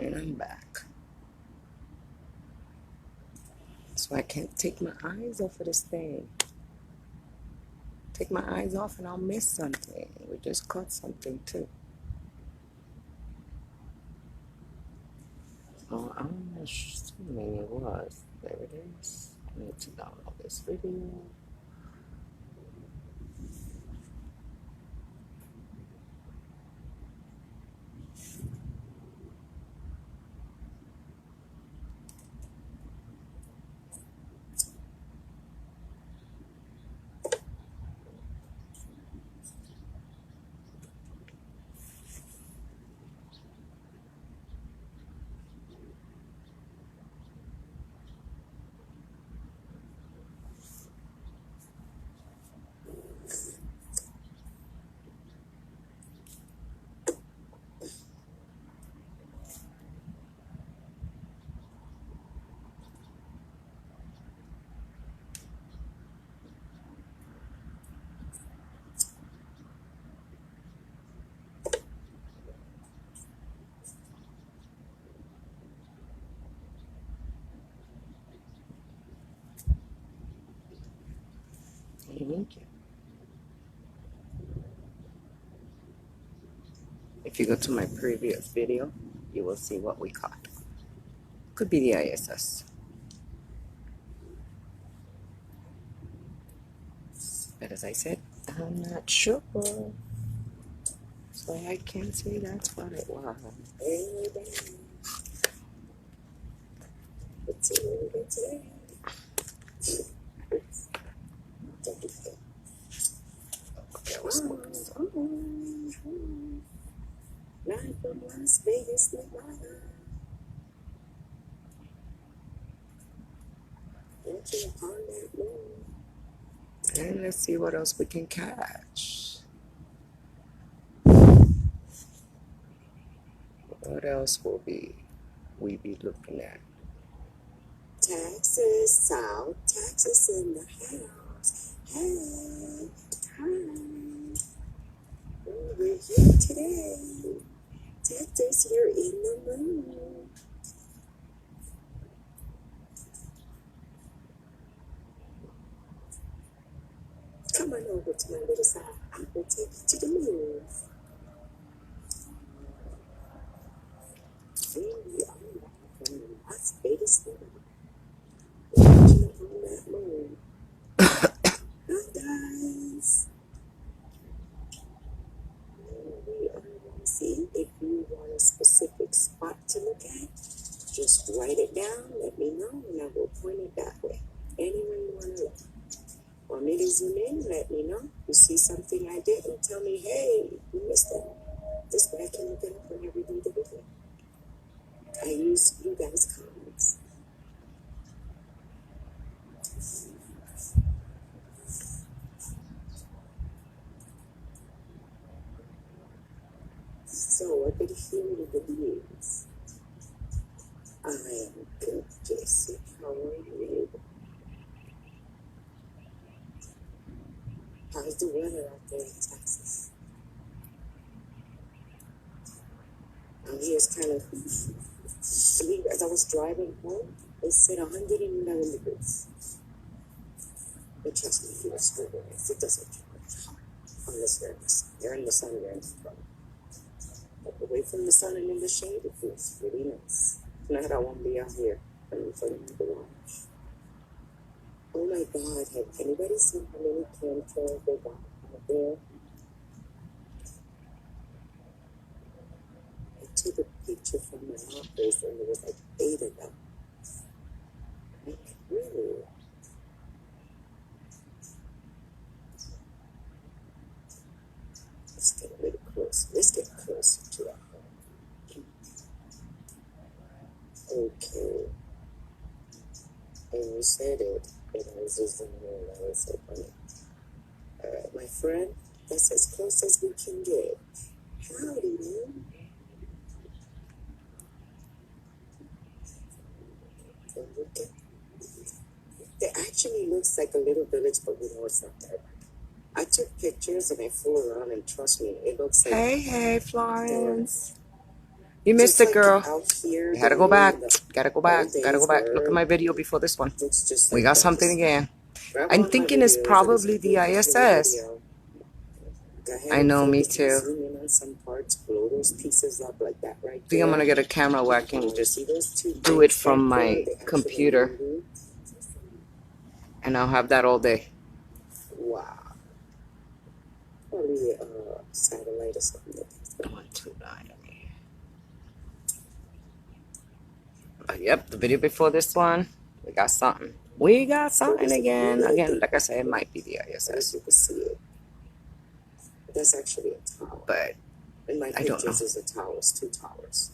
And I'm back. So I can't take my eyes off of this thing. Take my eyes off and I'll miss something. We just caught something too. Oh, I'm assuming it was. There it is. I need to download this video. Thank you. If you go to my previous video, you will see what we caught. Could be the ISS. But as I said, I'm not sure. So I can't say that's what it was. Live from Las Vegas, Nevada. Upon that moon. And let's see what else we can catch. What else will we be looking at? Texas, South Texas in the house. Hey, hi. We're here today. Texas, you're in the moon. Come on over to my little side. I will take you to the moon. And we are from Las Vegas, Nevada. Watching on that moon. Hi, guys. We are going to see if you want a specific spot to look at. Just write it down, let me know, and I will point it that way. Anywhere you want to look. Want me to zoom in? Let me know. You see something I didn't, tell me, hey, you missed it. This way I can look it up when I review the video. I use you guys' comments. So I've been hearing the news. I am good, Jesse. How are you? How's the weather out there in Texas? Out here it's kind of sleep. As I was driving home, it said 111 degrees. But trust me, if you're screwing it doesn't get much hot unless you're in the sun, you're in the sun. But away from the sun and in the shade, it feels really nice. Tonight I won't be out here. I'm for you to watch. Oh my God, have anybody seen how many chemtrails they got out there? I took a picture from my office and there was like 8 of them. Like, really? Let's get a little close. Let's get closer to that. Okay. And you said it, and I was just in there, that was so funny. Alright, my friend, that's as close as we can get. Howdy, man. And look at, it actually looks like a little village, but we know it's not that. I took pictures and I flew around, and trust me, it looks like... Hey, Florence. You missed just it, girl. out here. You had to go back. Gotta go back. All Gotta go days back. where Look at my video before this one. looks just We like got that. something Just again. grab I'm one of my thinking it's videos and probably just the watch the ISS. video. Go ahead I and know, me focus and too. zoom in on some parts, blow those pieces up like that right I think I'm gonna there. get a camera where I can just See those two do it things from right there? my They actually computer, move. and I'll have that all day. Wow. Probably satellite or something. 129. But yep, the video before this one, we got something. We got something again. Again, like I said, it might be the ISS. You can see it. That's actually a tower. But in my I don't know. pictures, is a tower. It's two towers.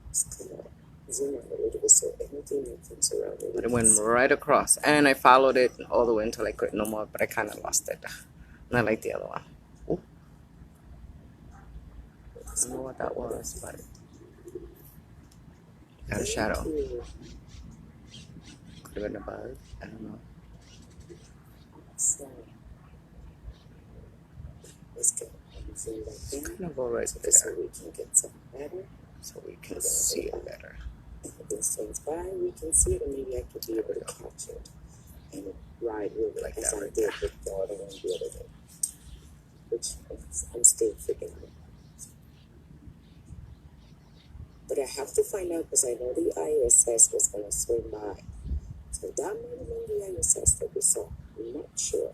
Just kind of zoom out a little bit so anything that comes around it. But it went right across, and I followed it all the way until I couldn't no more. But I kind of lost it. Not like the other one. Ooh. I don't know what that was, but got a shadow. Could have been a bug. I don't know. So let's get everything back It's in. gonna go right So there, we can get some better. so we can see it better. If this thing's by, we can see it, and maybe I could be able to catch it and ride with it Like as that I right did there. with the other one the other day. Which I'm still figuring out. But I have to find out because I know the ISS was going to swing by. So that might have been the ISS that we saw. I'm not sure.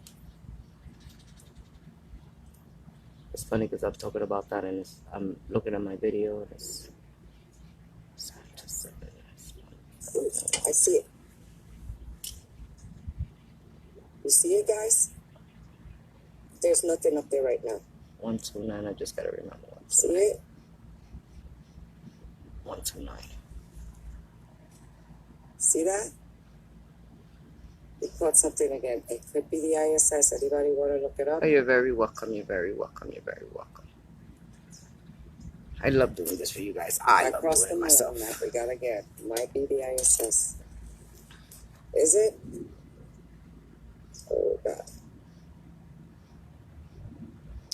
It's funny because I'm talking about that, and I'm looking at my video, and it's Ooh, I see it. You see it, guys? There's nothing up there right now. 129. I just gotta remember See it? 129. See that? We caught something again. It could be the ISS. Anybody want to look it up? Oh, you're very welcome. You're very welcome. You're very welcome. I love doing this for you guys. I love crossed doing it the myself. map. We got again. Might be the ISS. Is it? Oh God.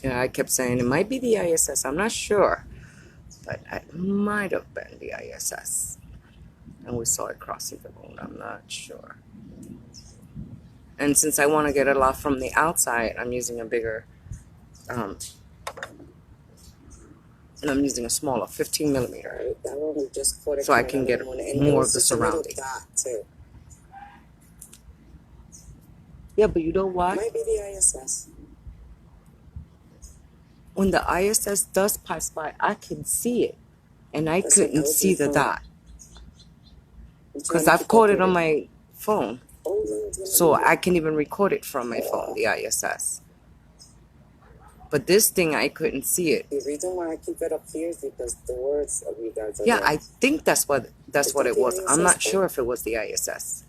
Yeah, I kept saying it might be the ISS. I'm not sure, but it might have been the ISS. And we saw it crossing the moon. I'm not sure. And since I want to get it off from the outside, I'm using a bigger, and I'm using a smaller 15 millimeter. Right, that one we just caught it So I coming can out get the moon. And more there of was the just a little surrounding. dot, too. Yeah, but you know what? Might be the ISS. When the ISS does pass by, I can see it, and I That's an couldn't see the LG phone. dot I'm because trying I've to caught it get on my phone, Oh, no, it's gonna so be- I can even record it from my phone, the ISS. But this thing, I couldn't see it. The reason why I keep it up here is because the words of you guys are Yeah, there. I think that's what it was. I'm not ISS sure if it was the ISS.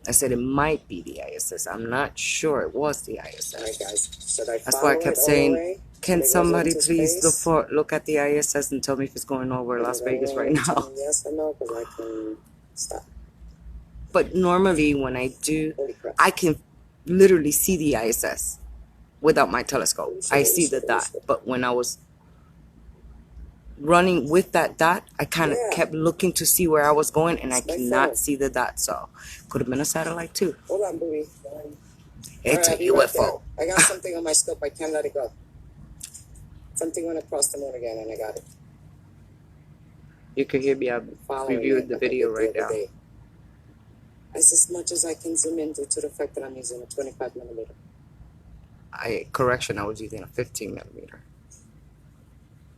I said it might be the ISS. I'm not sure it was the ISS. All right, guys. Should I That's why I follow kept it all the saying, way? can Should I go somebody into please space? look at the ISS and tell me if it's going over Las Should I Vegas go right into now? Yes or no? Because I can stop. But normally when I do, Holy crap. I can literally see the ISS without my telescope. I see the dot. But when I was running with that dot, I kind of Yeah. kept looking to see where I was going, and I It's my cannot phone. see the dot. So could have been a satellite too. Hold on, booby. It's All a right, I'll be right UFO. there. I got something on my scope. I can't let it go. Something went across the moon again, and I got it. You can hear me. I'm Following reviewing it the like I video did right the now. other day. As much as I can zoom in due to the fact that I'm using a 25 millimeter. Correction, I was using a 15 millimeter.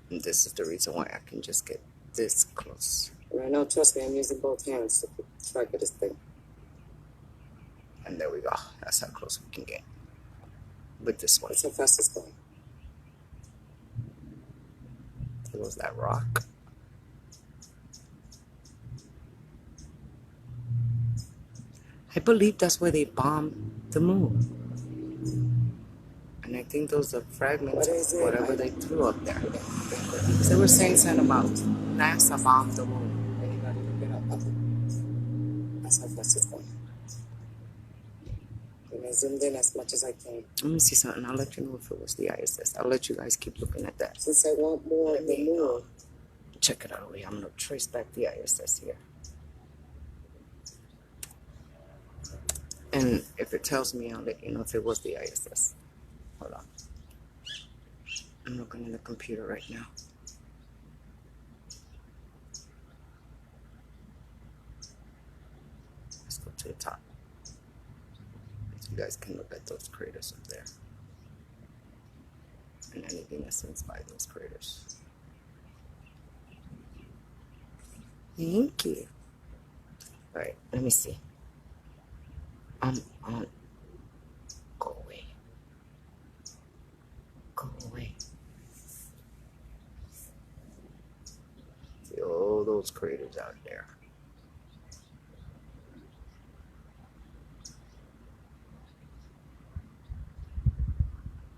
And this is the reason why I can just get this close. Right now, trust me, I'm using both hands to keep track of this thing. And there we go. That's how close we can get with this one. That's how fast it's going. It was that rock. I believe that's where they bombed the moon. And I think those are fragments What is of it? whatever they threw up there. They were saying something about NASA bombed the moon. Anybody look it up? That's how fast it's going. I zoomed in as much as I can. Let me see something. I'll let you know if it was the ISS. I'll let you guys keep looking at that. Since I want more of the moon. Check it out. I'm going to trace back the ISS here. And if it tells me, I'll let you know if it was the ISS. Hold on. I'm looking at the computer right now. Let's go to the top. So you guys can look at those craters up there. And anything that's inside those craters. Thank you. Alright, let me see. Go away. Go away. See all those craters out there.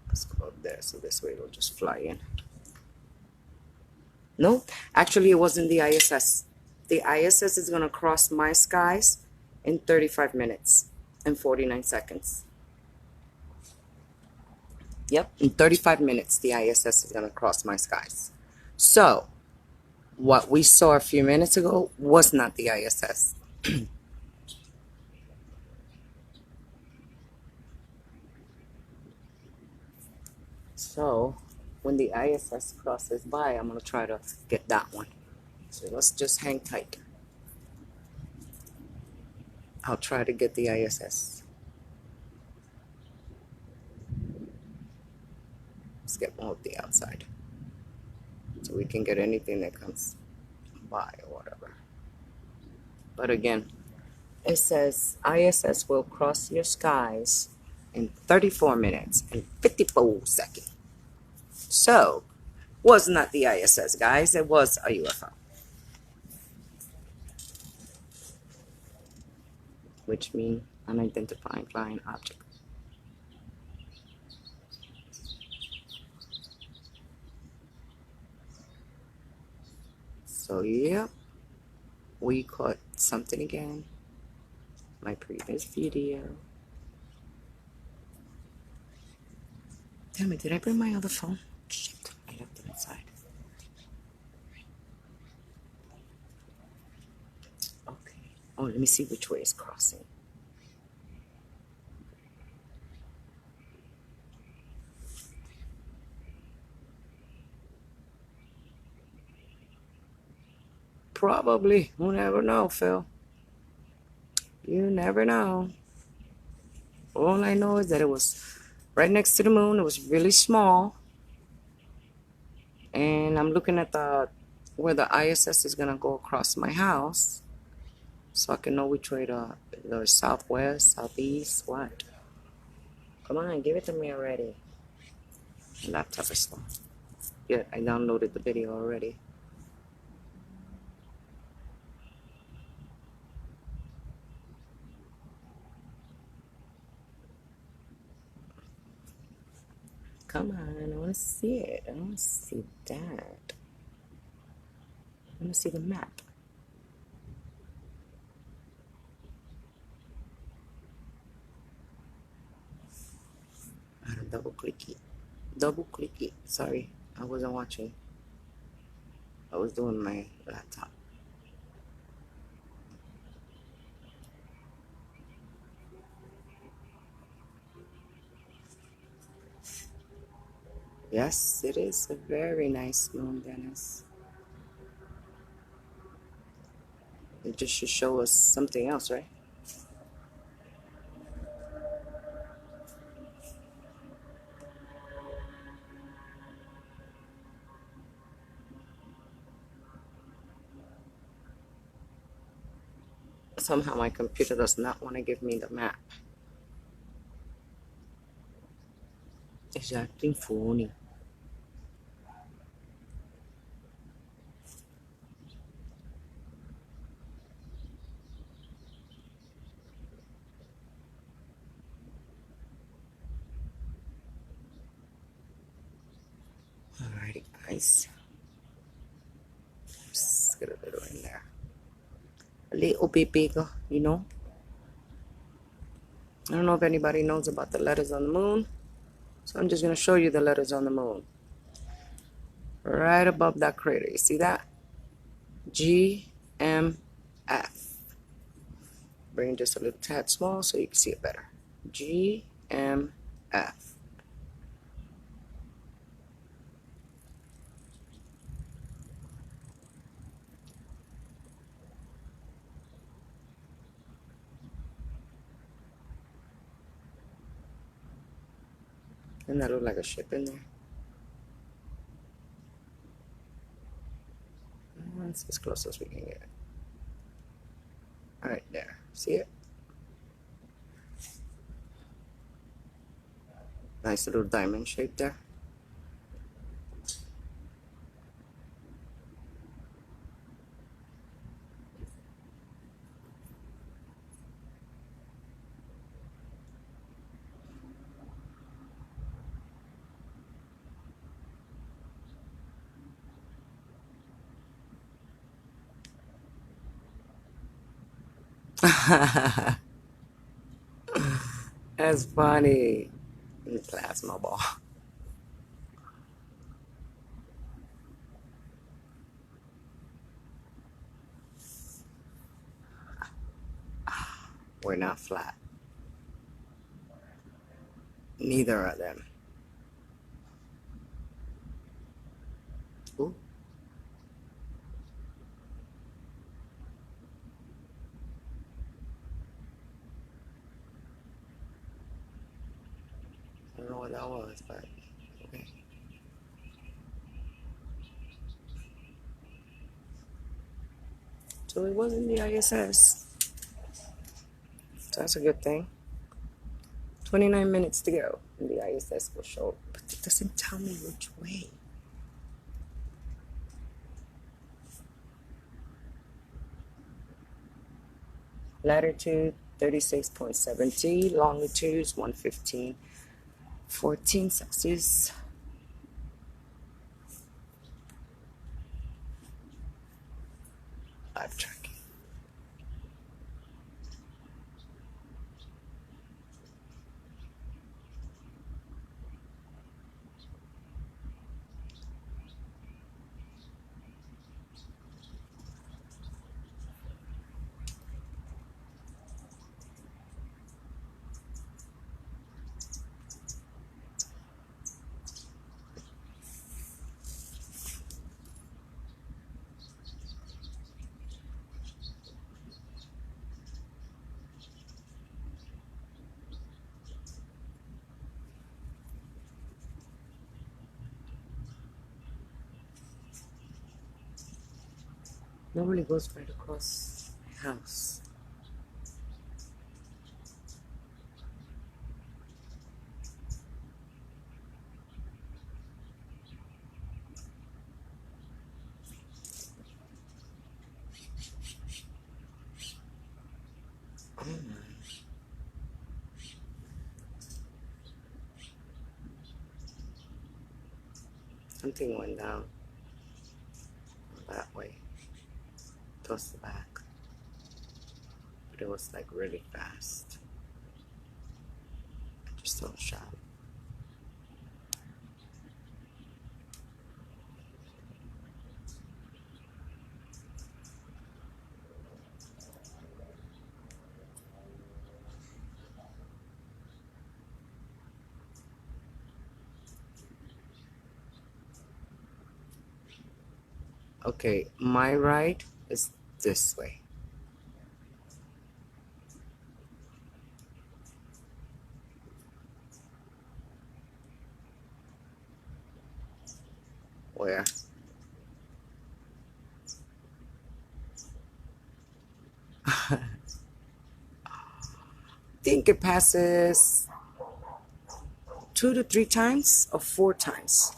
Let's go up there so this way it'll just fly in. No, actually it wasn't the ISS. The ISS is going to cross my skies in 35 minutes and 49 seconds. Yep, in 35 minutes the ISS is going to cross my skies. So, what we saw a few minutes ago was not the ISS. So, when the ISS crosses by, I'm going to try to get that one. So let's just hang tight. I'll try to get the ISS. Let's get one with the outside. So we can get anything that comes by or whatever. But again, it says ISS will cross your skies in 34 minutes and 54 seconds. So, was not the ISS, guys. It was a UFO. Which means unidentified flying object. So, yeah, we caught something again. My previous video. Damn it, did I bring my other phone? Shit, I left it inside. Okay. Oh, let me see which way it's crossing. Probably. You never know, Phil. You never know. All I know is that it was right next to the moon. It was really small. And I'm looking at where the ISS is gonna go across my house, so I can know which way to the southwest, southeast, what. Come on, give it to me already. My laptop is slow. Yeah, I downloaded the video already. Come on, I want to see it. I want to see that. I want to see the map. I gotta double click it. Double click it. Sorry, I wasn't watching. I was doing my laptop. Yes, it is a very nice moon, Dennis. It just should show us something else, right? Somehow my computer does not want to give me the map. It's acting funny. Alrighty, guys. Just get a little in there. A little bit bigger, you know? I don't know if anybody knows about the letters on the moon, so I'm just going to show you the letters on the moon. Right above that crater, you see that? G, M, F. Bring it just a little tad small so you can see it better. G, M, F. Doesn't that look like a ship in there? That's as close as we can get. Alright, there. See it? Nice little diamond shape there. That's funny. Plasma ball. We're not flat. Neither of them. Ooh. I don't know what that was, but okay. So it wasn't the ISS. So that's a good thing. 29 minutes to go, and the ISS will show up, but it doesn't tell me which way. Latitude 36.7 longitude 115.14 Celsius. Live tracking. Nobody goes right across my house. Oh my. Something went down that way, towards the back, but it was like really fast. I just don't shot. Okay, my right is this way. Where? I think it passes 2 to 3 times or 4 times.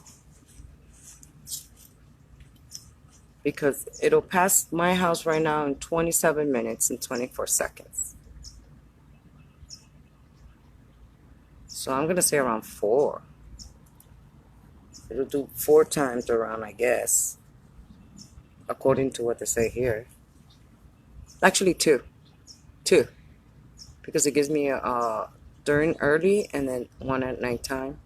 Because it'll pass my house right now in 27 minutes and 24 seconds. So I'm going to say around 4. It'll do 4 times around, I guess, according to what they say here. Actually 2. 2. Because it gives me during early and then one at nighttime.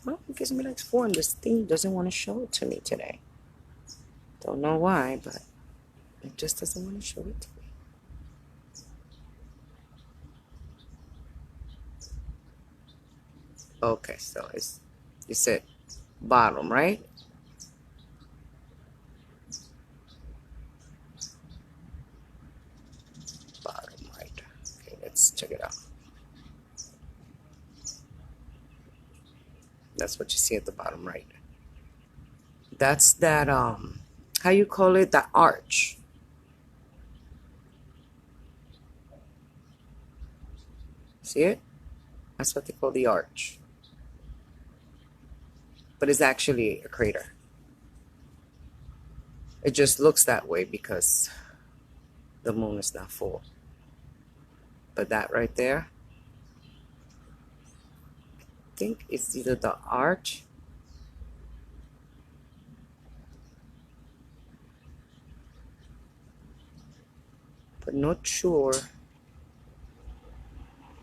Well, it gives me like 4, and this thing doesn't want to show it to me today. Don't know why, but it just doesn't want to show it to me. Okay, so you said bottom, right? Bottom right. Okay, let's check it out. That's what you see at the bottom right. That's that how you call it? That arch. See it? That's what they call the arch. But it's actually a crater. It just looks that way because the moon is not full. But that right there, I think it's either the arch but not sure. I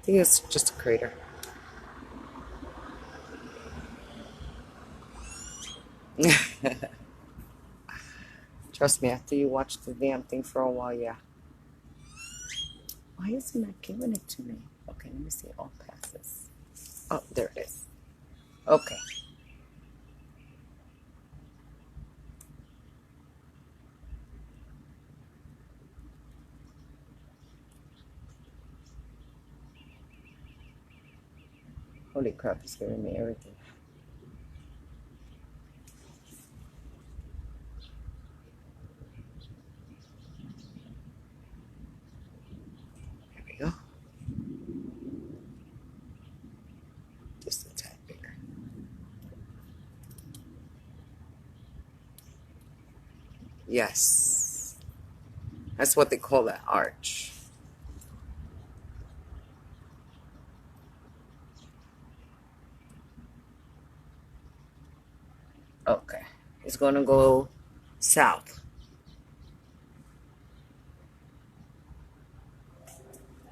think it's just a crater. Trust me, after you watch the damn thing for a while, yeah. Why is it not giving it to me? Okay, let me see. All passes. Oh, there it is. Okay. Holy crap, it's giving me everything. There we go. Just a tad bigger. Yes. That's what they call that arch. Okay. It's going to go south.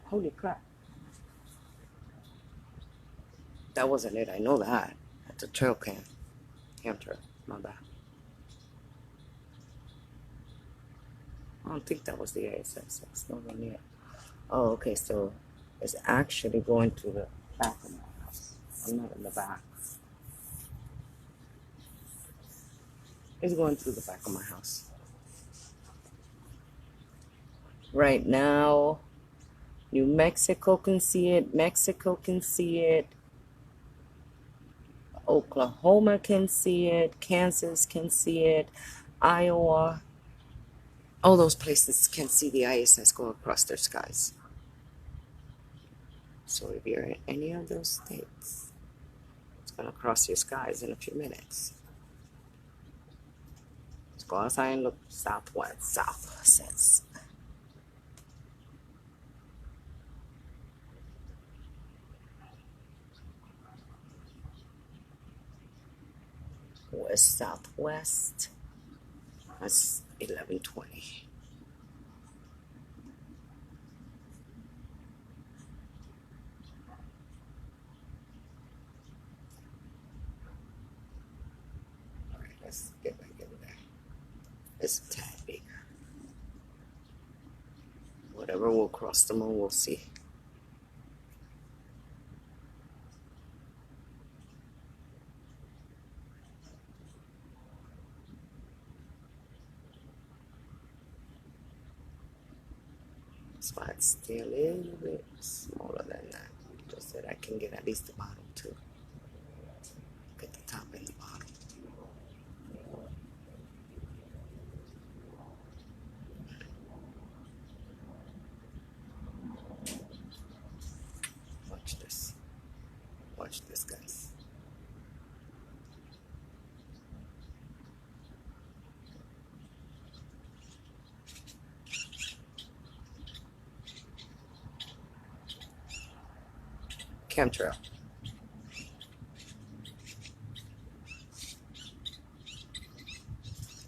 Holy crap. That wasn't it. I know that. That's a trail cam. Cam trail. My bad. I don't think that was the ASS. It's not on yet. Oh, okay. So it's actually going to the back of my house. I'm not in the back. It's going through the back of my house. Right now, New Mexico can see it. Mexico can see it. Oklahoma can see it. Kansas can see it. Iowa. All those places can see the ISS go across their skies. So if you're in any of those states, it's going to cross your skies in a few minutes. Let's go outside and look southwest. South says. West southwest. That's 1120. All right, let's get back in there. It's a tad bigger. Whatever will cross the moon, we'll see. Spots still a little bit smaller than that. Just that I can get at least the bottom too. Get the top and the bottom. Watch this. Watch this, guys. Chemtrail.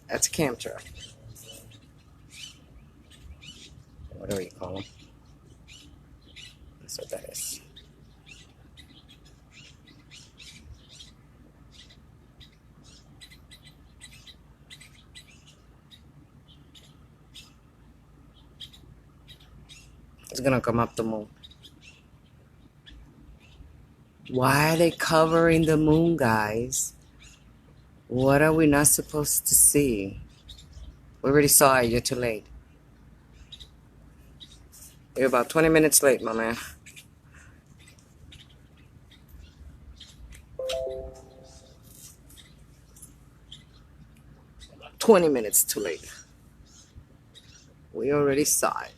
That's a chemtrail. Whatever you call them. That's what that is. It's gonna come up the moon. Why are they covering the moon, guys? What are we not supposed to see? We already saw it. You're too late. You're about 20 minutes late, my man. $20 too late. We already saw it.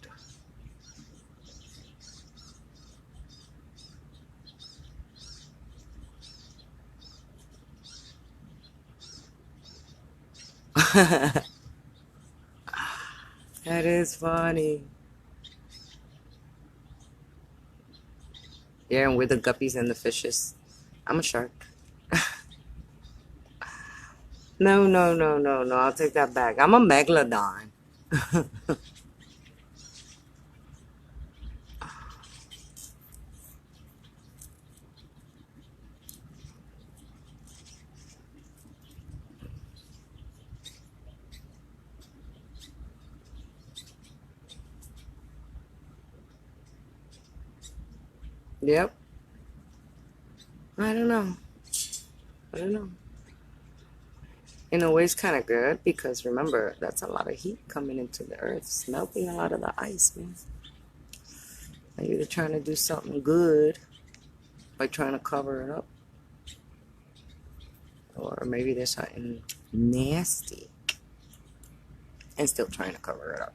That is funny. Yeah, and we're the guppies and the fishes. I'm a shark. No, no, no, no, no. I'll take that back. I'm a megalodon. Yep. I don't know. I don't know. In a way, it's kind of good because remember, that's a lot of heat coming into the earth. It's melting a lot of the ice, man. Maybe they're trying to do something good by trying to cover it up. Or maybe there's something nasty and still trying to cover it up.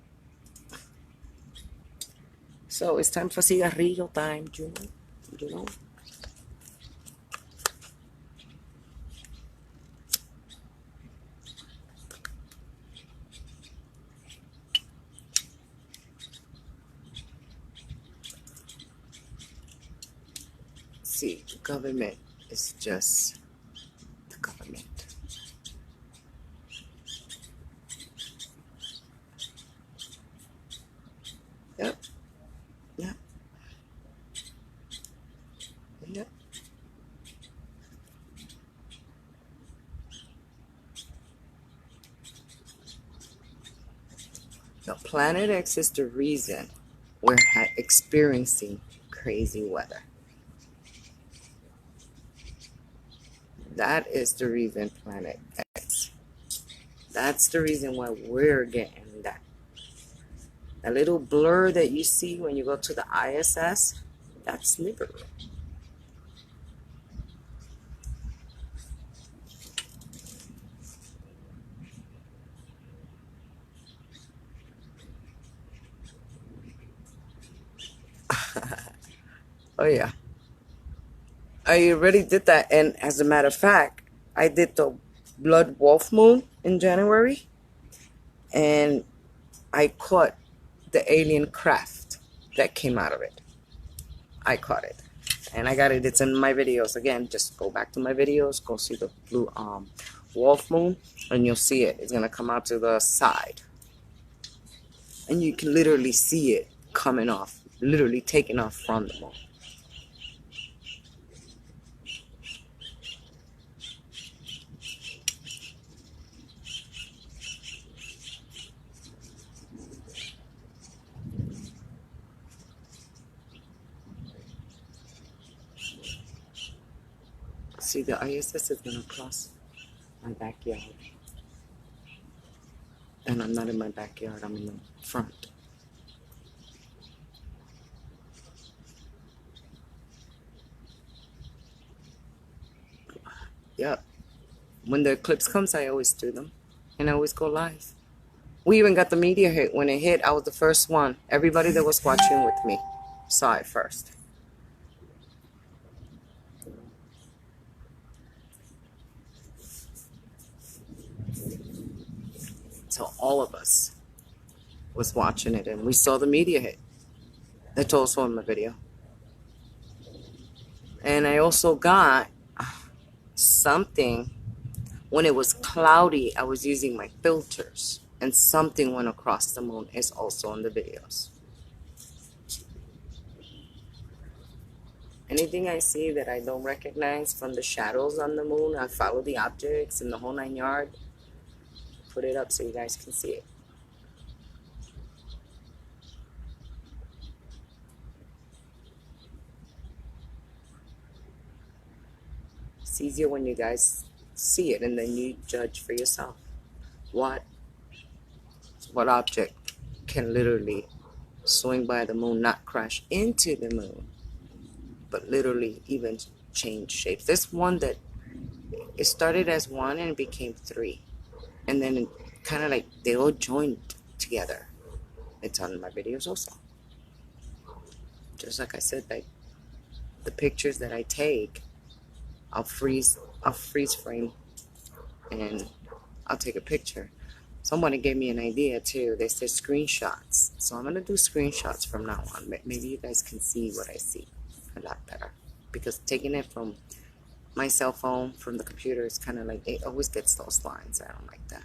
So it's time for cigarrillo time, you know. See, the government is just the government. Yep. Yep. Yep. The Planet X is the reason we're experiencing crazy weather. That is the reason, Planet X. That's the reason why we're getting that. That little blur that you see when you go to the ISS, that's Nibiru. Oh, yeah. I already did that. And as a matter of fact, I did the blood wolf moon in January. And I caught the alien craft that came out of it. I caught it. And I got it. It's in my videos. Again, just go back to my videos. Go see the blue wolf moon. And you'll see it. It's going to come out to the side. And you can literally see it coming off. Literally taking off from the moon. See, the ISS is going to cross my backyard. And I'm not in my backyard, I'm in the front. Yep. When the eclipse comes, I always do them. And I always go live. We even got the media hit. When it hit, I was the first one. Everybody that was watching with me saw it first. So all of us was watching it, and we saw the media hit. That's also in my video. And I also got something when it was cloudy. I was using my filters, and something went across the moon. Is also in the videos. Anything I see that I don't recognize from the shadows on the moon, I follow the objects and the whole 9 yards. Put it up so you guys can see it. It's easier when you guys see it and then you judge for yourself. What object can literally swing by the moon, not crash into the moon, but literally even change shapes? This one that it started as one and it became three, and then it kind of like they all joined together. It's on my videos also. Just like I said, like the pictures that I take, I'll freeze frame, and I'll take a picture. Somebody gave me an idea too. They said screenshots, so I'm gonna do screenshots from now on. Maybe you guys can see what I see a lot better, because taking it from my cell phone, from the computer, is kind of like, it always gets those lines. I don't like that.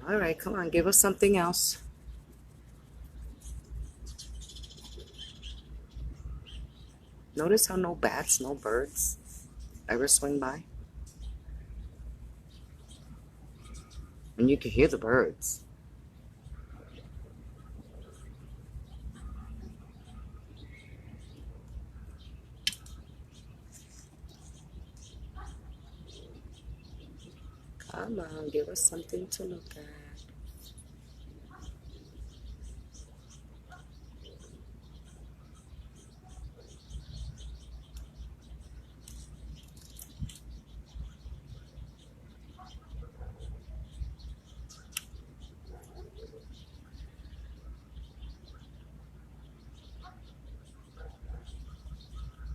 All right, come on, give us something else. Notice how no bats, no birds ever swing by? And you can hear the birds. Come on, give us something to look at.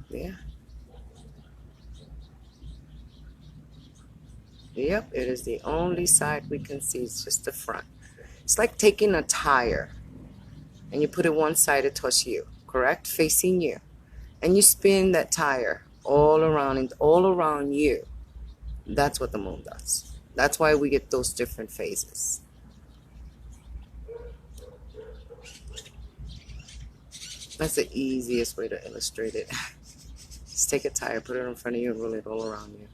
Yeah. Yep, it is the only side we can see. It's just the front. It's like taking a tire and you put it one-sided towards you, correct? Facing you. And you spin that tire all around and all around you. That's what the moon does. That's why we get those different phases. That's the easiest way to illustrate it. Just take a tire, put it in front of you, and roll it all around you.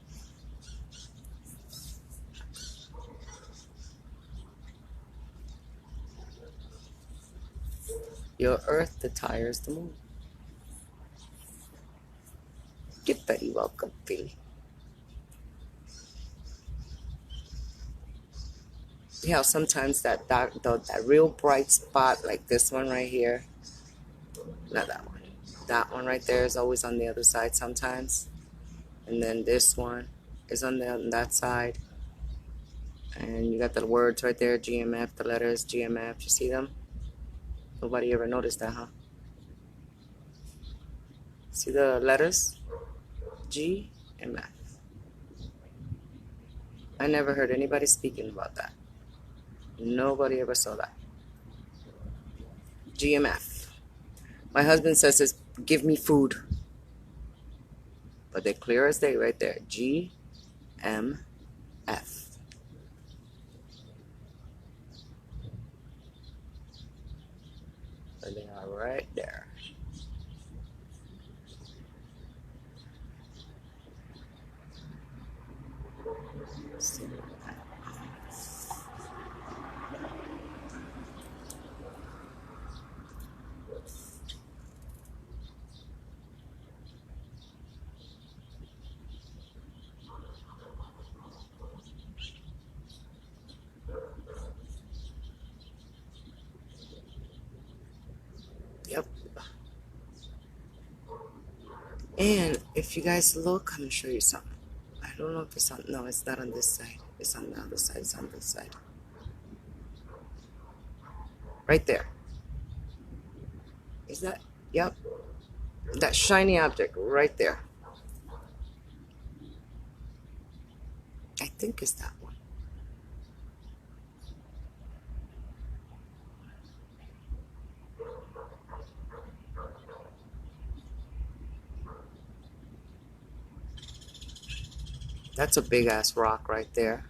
Your Earth, the tire is the moon. You're very welcome, Philly. Yeah, sometimes that real bright spot, like this one right here, not that one. That one right there is always on the other side sometimes. And then this one is on that side. And you got the words right there, GMF, the letters GMF. You see them? Nobody ever noticed that, huh? See the letters? GMF. I never heard anybody speaking about that. Nobody ever saw that. GMF. My husband says it's give me food. But they're clear as day right there. GMF. And they are right there. Yep. And if you guys look, I'm gonna show you something. I don't know if it's on. No, it's not on this side. It's on the other side. It's on this side. Right there. Is that? Yep. That shiny object right there. I think it's that one. That's a big ass rock right there.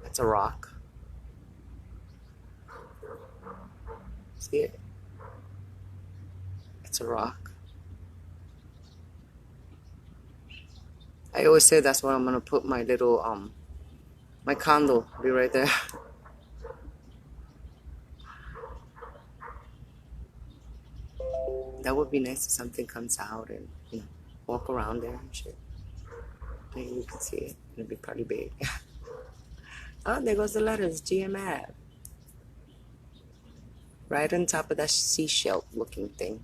That's a rock. See it? It's a rock. I always say that's where I'm gonna put my little my condo. Be right there. That would be nice if something comes out and, walk around there and shit. Maybe we can see it. It'll be pretty big. Oh, there goes the letters, GMF. Right on top of that seashell looking thing.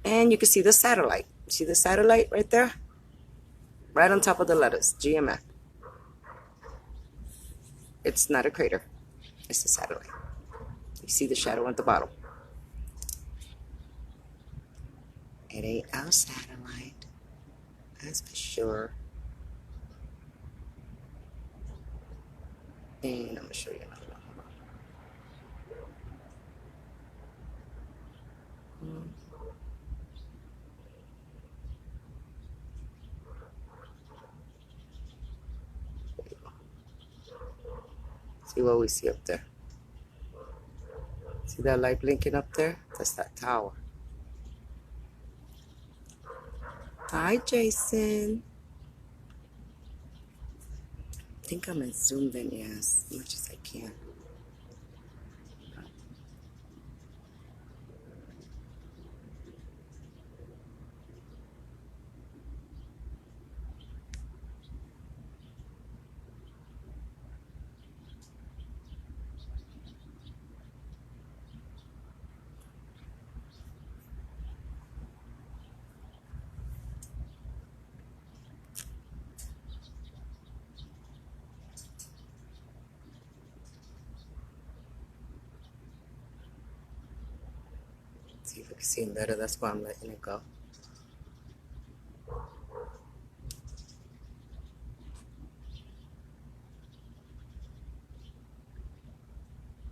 And you can see the satellite. See the satellite right there? Right on top of the letters, GMF. It's not a crater. It's a satellite. You see the shadow at the bottom. It ain't our satellite. That's for sure. And I'm going to show you another one. Hold on. See what we see up there. See that light blinking up there? That's that tower. Hi, Jason. I think I'm going to zoom in, as much as I can. See if I can see it better. That's why I'm letting it go.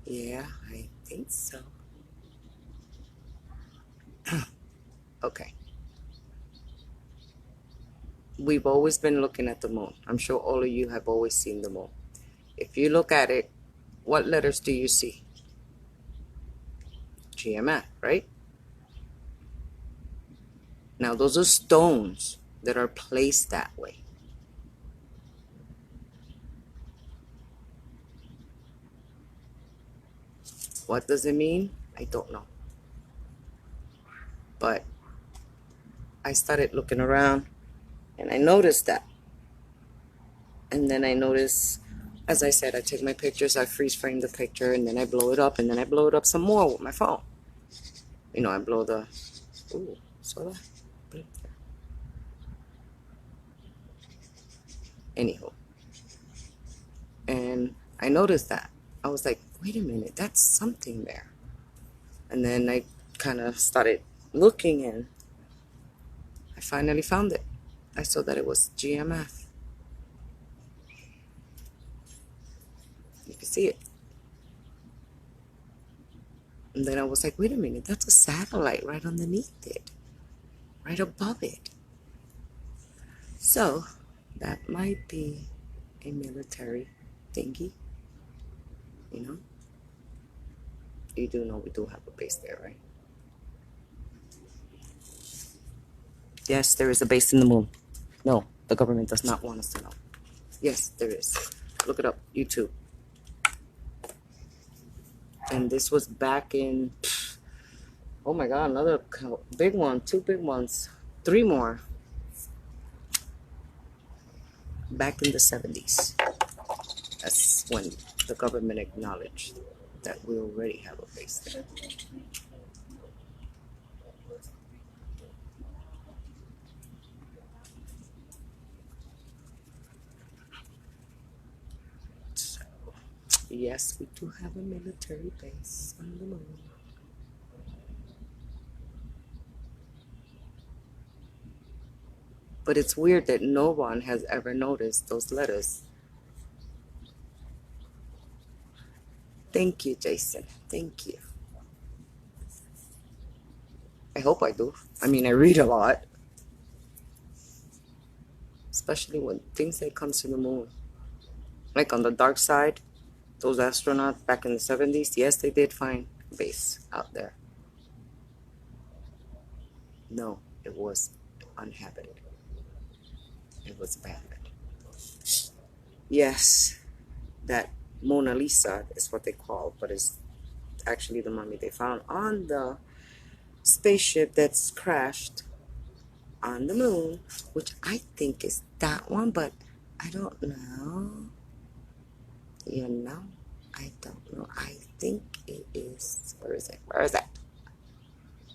Yeah, I think so. Okay. We've always been looking at the moon. I'm sure all of you have always seen the moon. If you look at it, what letters do you see? GMF, right? Now, those are stones that are placed that way. What does it mean? I don't know. But I started looking around and I noticed that. And then I noticed, as I said, I take my pictures, I freeze frame the picture, and then I blow it up, and then I blow it up some more with my phone. I blow the, ooh, saw that? Anywho. And I noticed that. I was like, wait a minute, that's something there. And then I kind of started looking and I finally found it. I saw that it was GMF. You can see it. And then I was like, wait a minute, that's a satellite right underneath it, right above it. So that might be a military thingy, You do know we do have a base there, right? Yes, there is a base in the moon. No, the government does not want us to know. Yes, there is. Look it up, YouTube. And this was back in, oh my God, another big one, 2 big ones, 3 more. Back in the 70s. That's when the government acknowledged that we already have a base there. So, yes, we do have a military base on the moon. But it's weird that no one has ever noticed those letters. Thank you, Jason. Thank you. I hope I do. I mean, I read a lot. Especially when things that comes to the moon. Like on the dark side, those astronauts back in the 70s, yes, they did find a base out there. No, it was uninhabited. It was abandoned. Yes, that Mona Lisa is what they call, but it's actually the mummy they found on the spaceship that's crashed on the moon, which I think is that one, but I don't know. You know, I don't know. I think it is. Where is it? Where is it?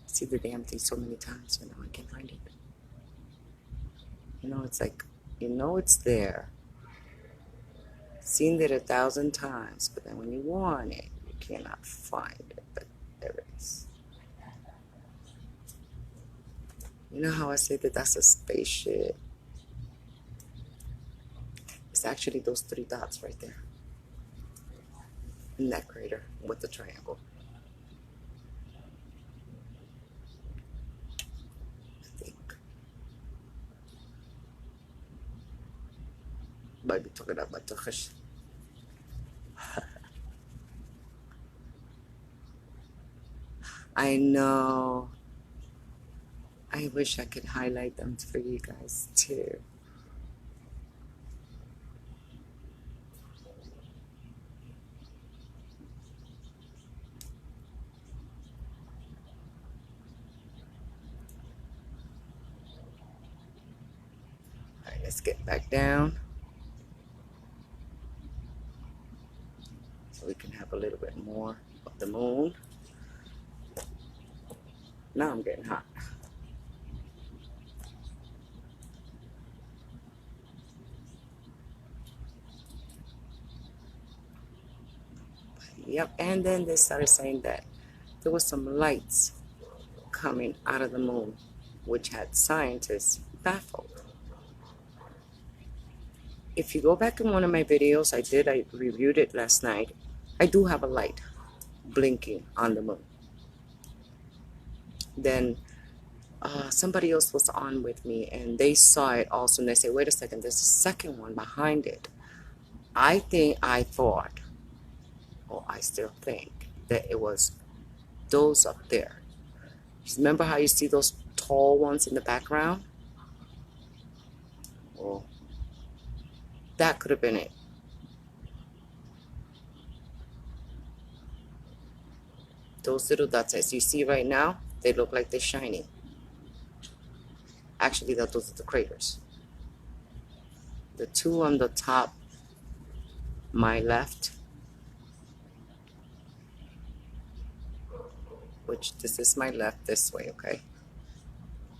See the damn thing so many times, I can't find it. It's like, it's there. Seen it 1,000 times, but then when you want it, you cannot find it. But there it is. You know how I say that that's a spaceship? It's actually those 3 dots right there in that crater with the triangle. I think. Baby took it up, but I know. I wish I could highlight them for you guys too. Alright, let's get back down so we can have a little bit more of the moon. Now I'm getting hot. Yep, and then they started saying that there was some lights coming out of the moon, which had scientists baffled. If you go back in one of my videos I reviewed it last night, I do have a light blinking on the moon. Then somebody else was on with me and they saw it also, and they say, wait a second, there's a second one behind it. I thought, or I still think, that it was those up there. Remember how you see those tall ones in the background? Well, that could have been it. Those little dots as you see right now, they look like they're shining. Actually, those are the craters. The 2 on the top, my left, which this is my left this way, okay?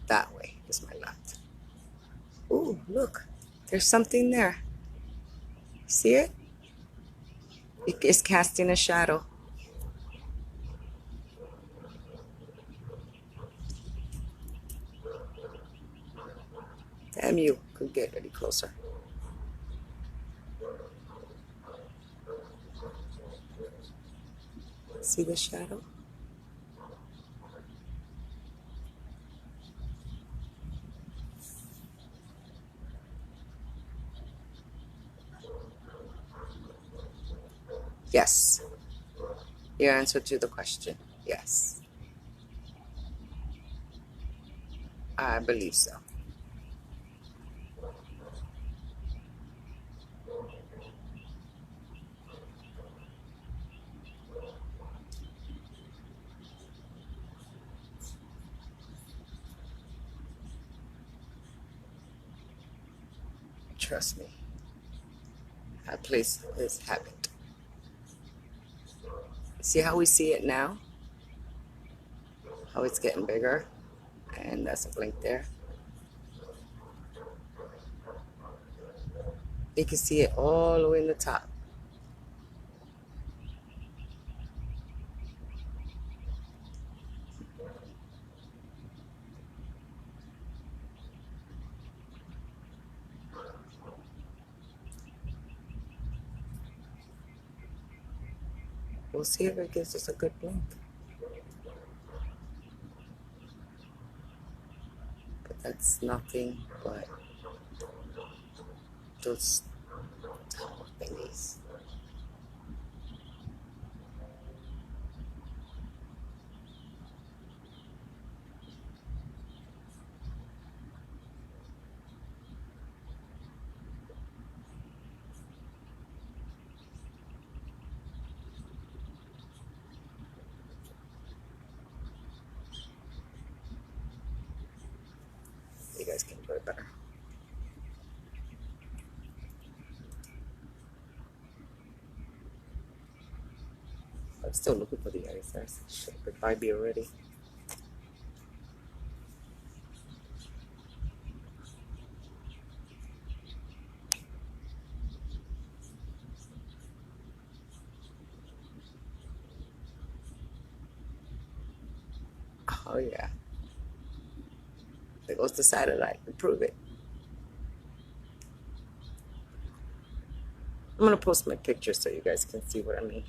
That way is my left. Ooh, look, there's something there. See it? It is casting a shadow. Damn, you could get any closer. See the shadow? Yes. Your answer to the question, yes. I believe so. Trust me. That place is habit. See how we see it now? How it's getting bigger? And that's a blink there. You can see it all the way in the top. We'll see if it gives us a good blink. But that's nothing but those tall thingies. bit better. I'm still looking for the ISS. Shit, it might be already. Oh yeah. There goes the satellite. Prove it. I'm gonna post my picture so you guys can see what I mean.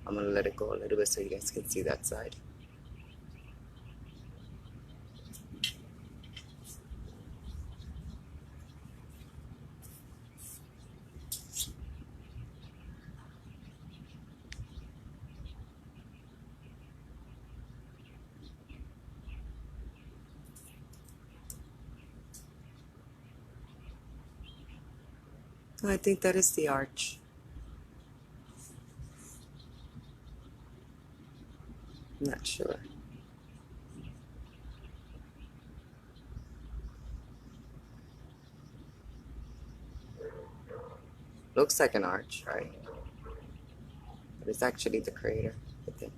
I'm gonna let it go a little bit so you guys can see that side. I think that is the arch. I'm not sure. Looks like an arch, right? But it's actually the crater, I think.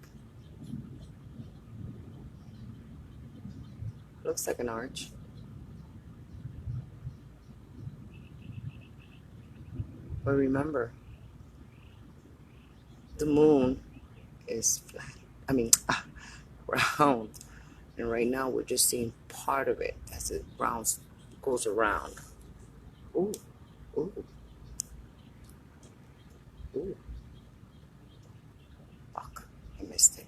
Looks like an arch. But remember, the moon is flat. I mean, round. And right now we're just seeing part of it as it goes around. Ooh, ooh, ooh. Fuck, I missed it.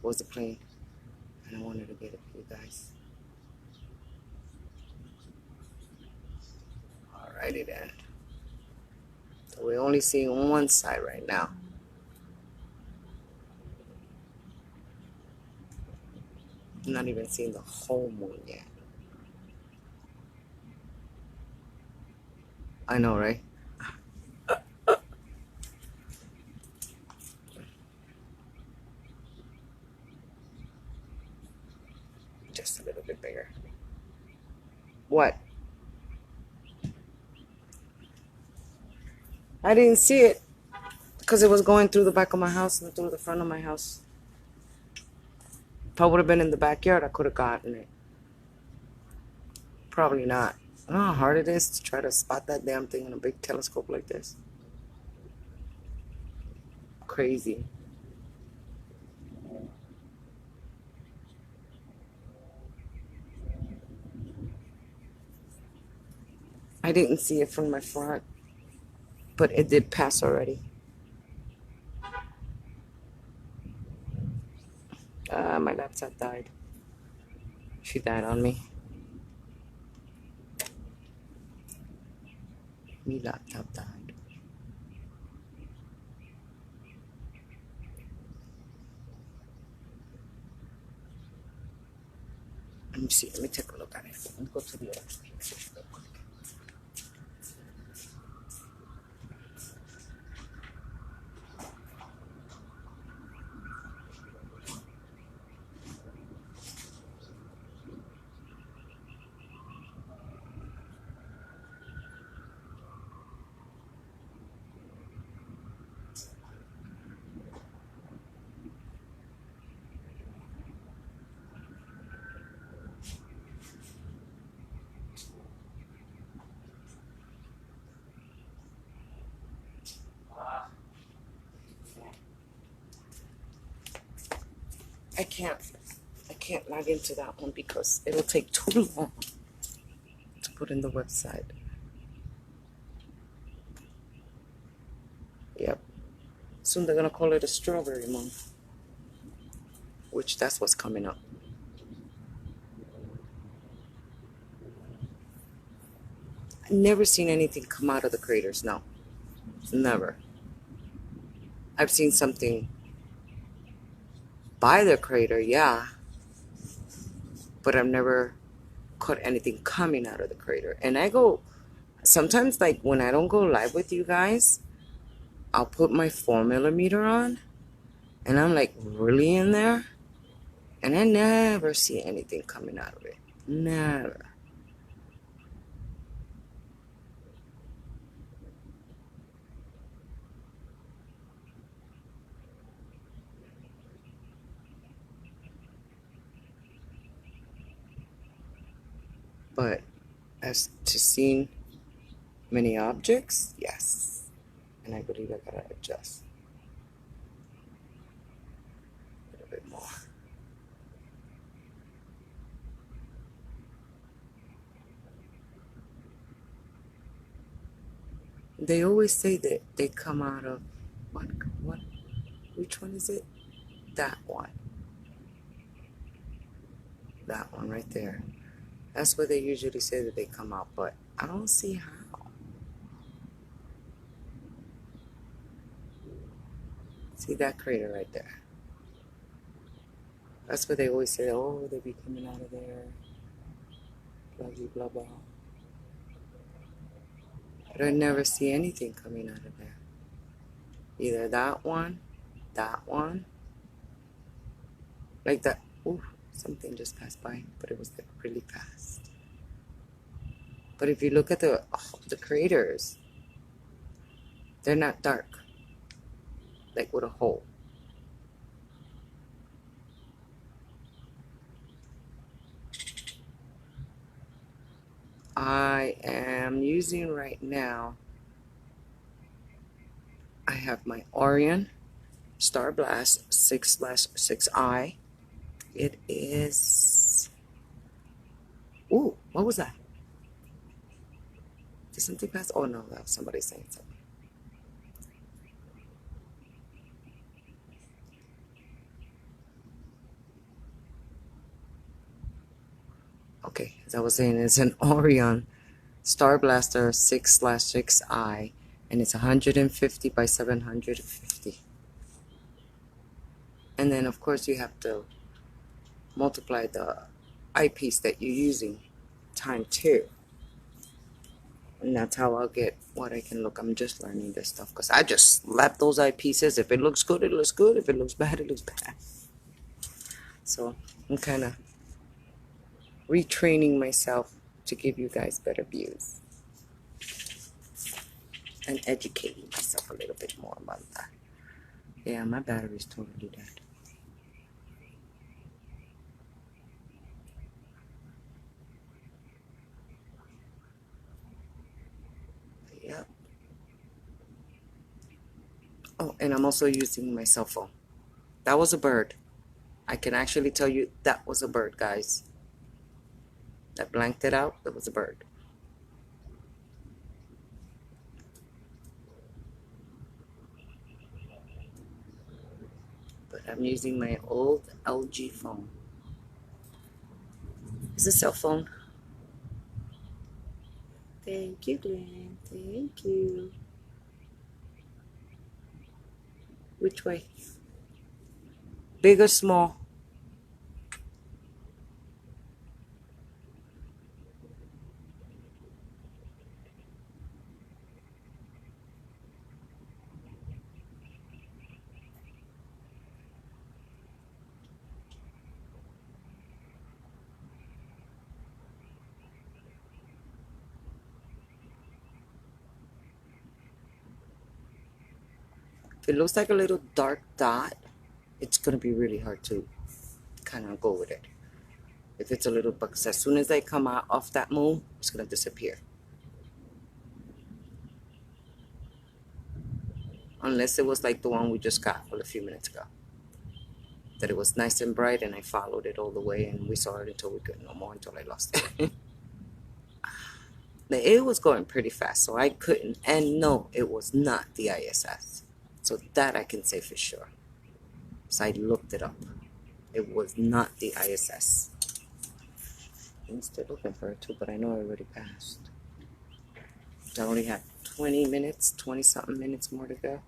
What was the plane? And I wanted to get it for you guys. Alrighty then. So we're only seeing one side right now. I'm not even seeing the whole moon yet. I know, right? Just a little bit bigger. What? I didn't see it because it was going through the back of my house and through the front of my house. If I would have been in the backyard, I could have gotten it. Probably not. I don't know how hard it is to try to spot that damn thing in a big telescope like this. Crazy. I didn't see it from my front, but it did pass already. My laptop died. She died on me. My laptop died. Let me see. Let me take a look at it. Let me go to the other picture real quick. I can't log into that one because it'll take too long to put in the website. Yep. Soon they're gonna call it a strawberry month, which that's what's coming up. I've never seen anything come out of the craters. No, never. I've seen something by the crater, yeah, but I've never caught anything coming out of the crater. And I go sometimes, like when I don't go live with you guys, I'll put my 4mm on, and I'm like really in there, and I never see anything coming out of it. Never. But as to seeing many objects, yes. And I believe I gotta adjust a little bit more. They always say that they come out of what which one is it? That one. That one right there. That's where they usually say that they come out, but I don't see how. See that crater right there. That's what they always say, oh, they be coming out of there. Blah, blah, blah, blah. But I never see anything coming out of there. Either that one, like that. Ooh, something just passed by, but it was like really fast. But if you look at the craters, they're not dark, like with a hole. I am using right now, I have my Orion Star Blast 6/6i. It is, ooh, what was that? Did something pass? Oh no, that was somebody saying something. Okay, as I was saying, it's an Orion Star Blaster 6/6i, and it's 150 by 750. And then, of course, you have to multiply the eyepiece that you're using time 2. And that's how I'll get what I can look. I'm just learning this stuff because I just slap those eyepieces. If it looks good, it looks good. If it looks bad, it looks bad. So I'm kind of retraining myself to give you guys better views and educating myself a little bit more about that. Yeah, my battery's totally dead. Yep. Oh, and I'm also using my cell phone. That was a bird. I can actually tell you that was a bird, guys. That blanked it out. That was a bird. But I'm using my old LG phone. It's a cell phone. Thank you, Glenn. Thank you. Which way? Big or small? If it looks like a little dark dot, it's going to be really hard to kind of go with it. If it's a little, because as soon as they come out off that moon, it's going to disappear. Unless it was like the one we just got a few minutes ago. That it was nice and bright and I followed it all the way and we saw it until we couldn't no more, until I lost it. It was going pretty fast, so I couldn't. And no, it was not the ISS. So that I can say for sure. So I looked it up. It was not the ISS. I'm still looking for it too, but I know I already passed. I only have 20 minutes, 20 something minutes more to go.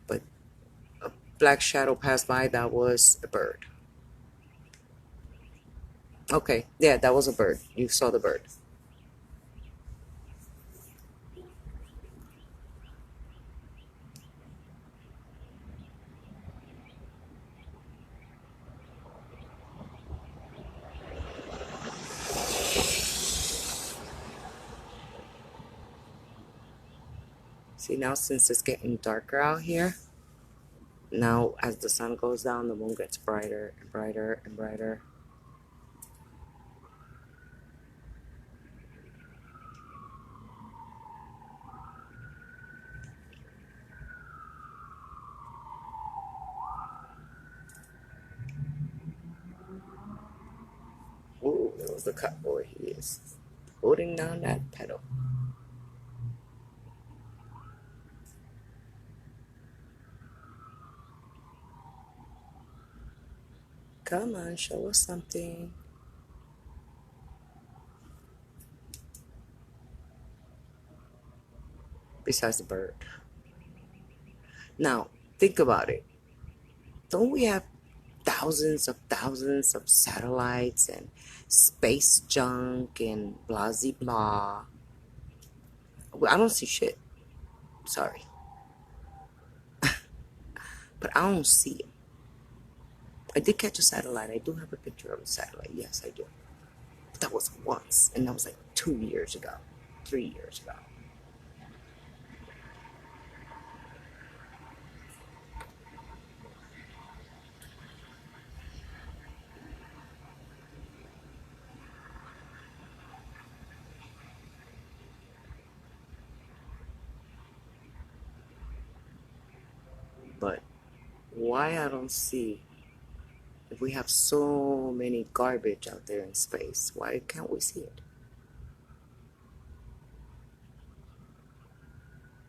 But a black shadow passed by. That was a bird. Okay, yeah, that was a bird. You saw the bird. See, now since it's getting darker out here, now as the sun goes down, the moon gets brighter and brighter and brighter. Ooh, there was the cut boy. He is holding down that pedal. Come on, show us something. Besides the bird. Now, think about it. Don't we have thousands of satellites and space junk and blah blah blah? Well, I don't see shit. Sorry. But I don't see it. I did catch a satellite. I do have a picture of a satellite. Yes, I do. But that was once. And that was like 2 years ago. 3 years ago. But why I don't see, if we have so many garbage out there in space, why can't we see it?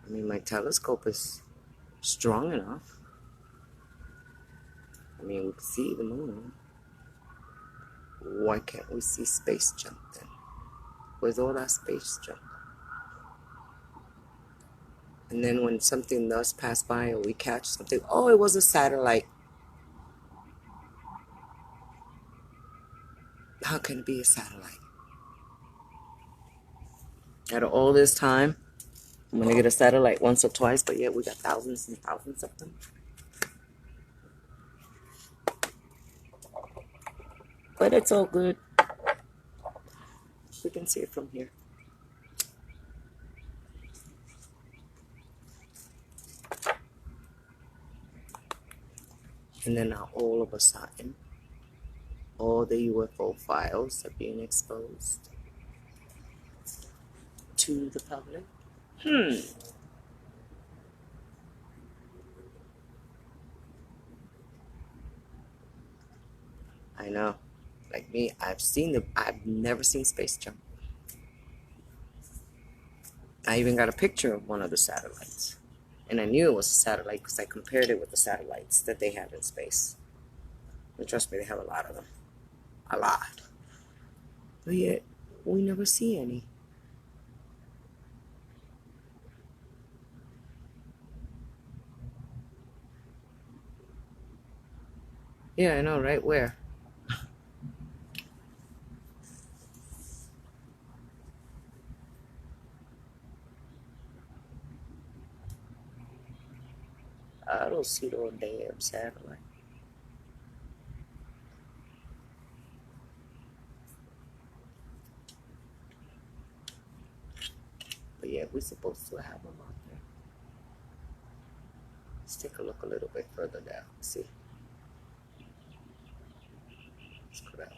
I mean, my telescope is strong enough. I mean, we can see the moon. Why can't we see space junk then? Where's all that space junk? And then when something does pass by or we catch something, oh, it was a satellite. How can it be a satellite? Out of all this time, I'm gonna get a satellite once or twice, but yet we got thousands and thousands of them. But it's all good. We can see it from here. And then now all of a sudden, all the UFO files are being exposed to the public. I know. Like me, I've never seen space junk. I even got a picture of one of the satellites. And I knew it was a satellite because I compared it with the satellites that they have in space. And trust me, they have a lot of them. A lot. But yet, we never see any. Yeah, I know, right? Where? I don't see no damn satellite. But yeah, we're supposed to have them out there. Let's take a look a little bit further down. See? Let's go that way.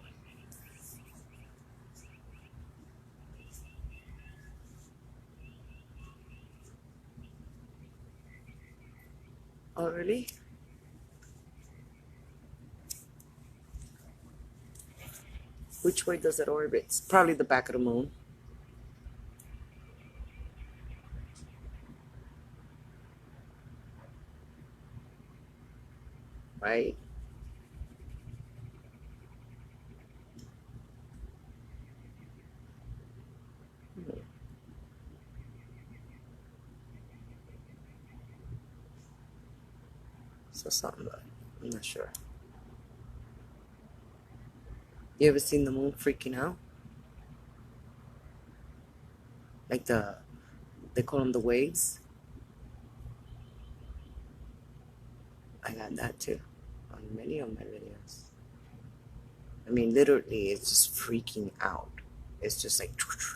Oh, really? Which way does it orbit? It's probably the back of the moon. Right? Hmm. So something, but I'm not sure. You ever seen the moon freaking out? Like they call them the waves. I got that too on many of my videos. I mean, literally, it's just freaking out. It's just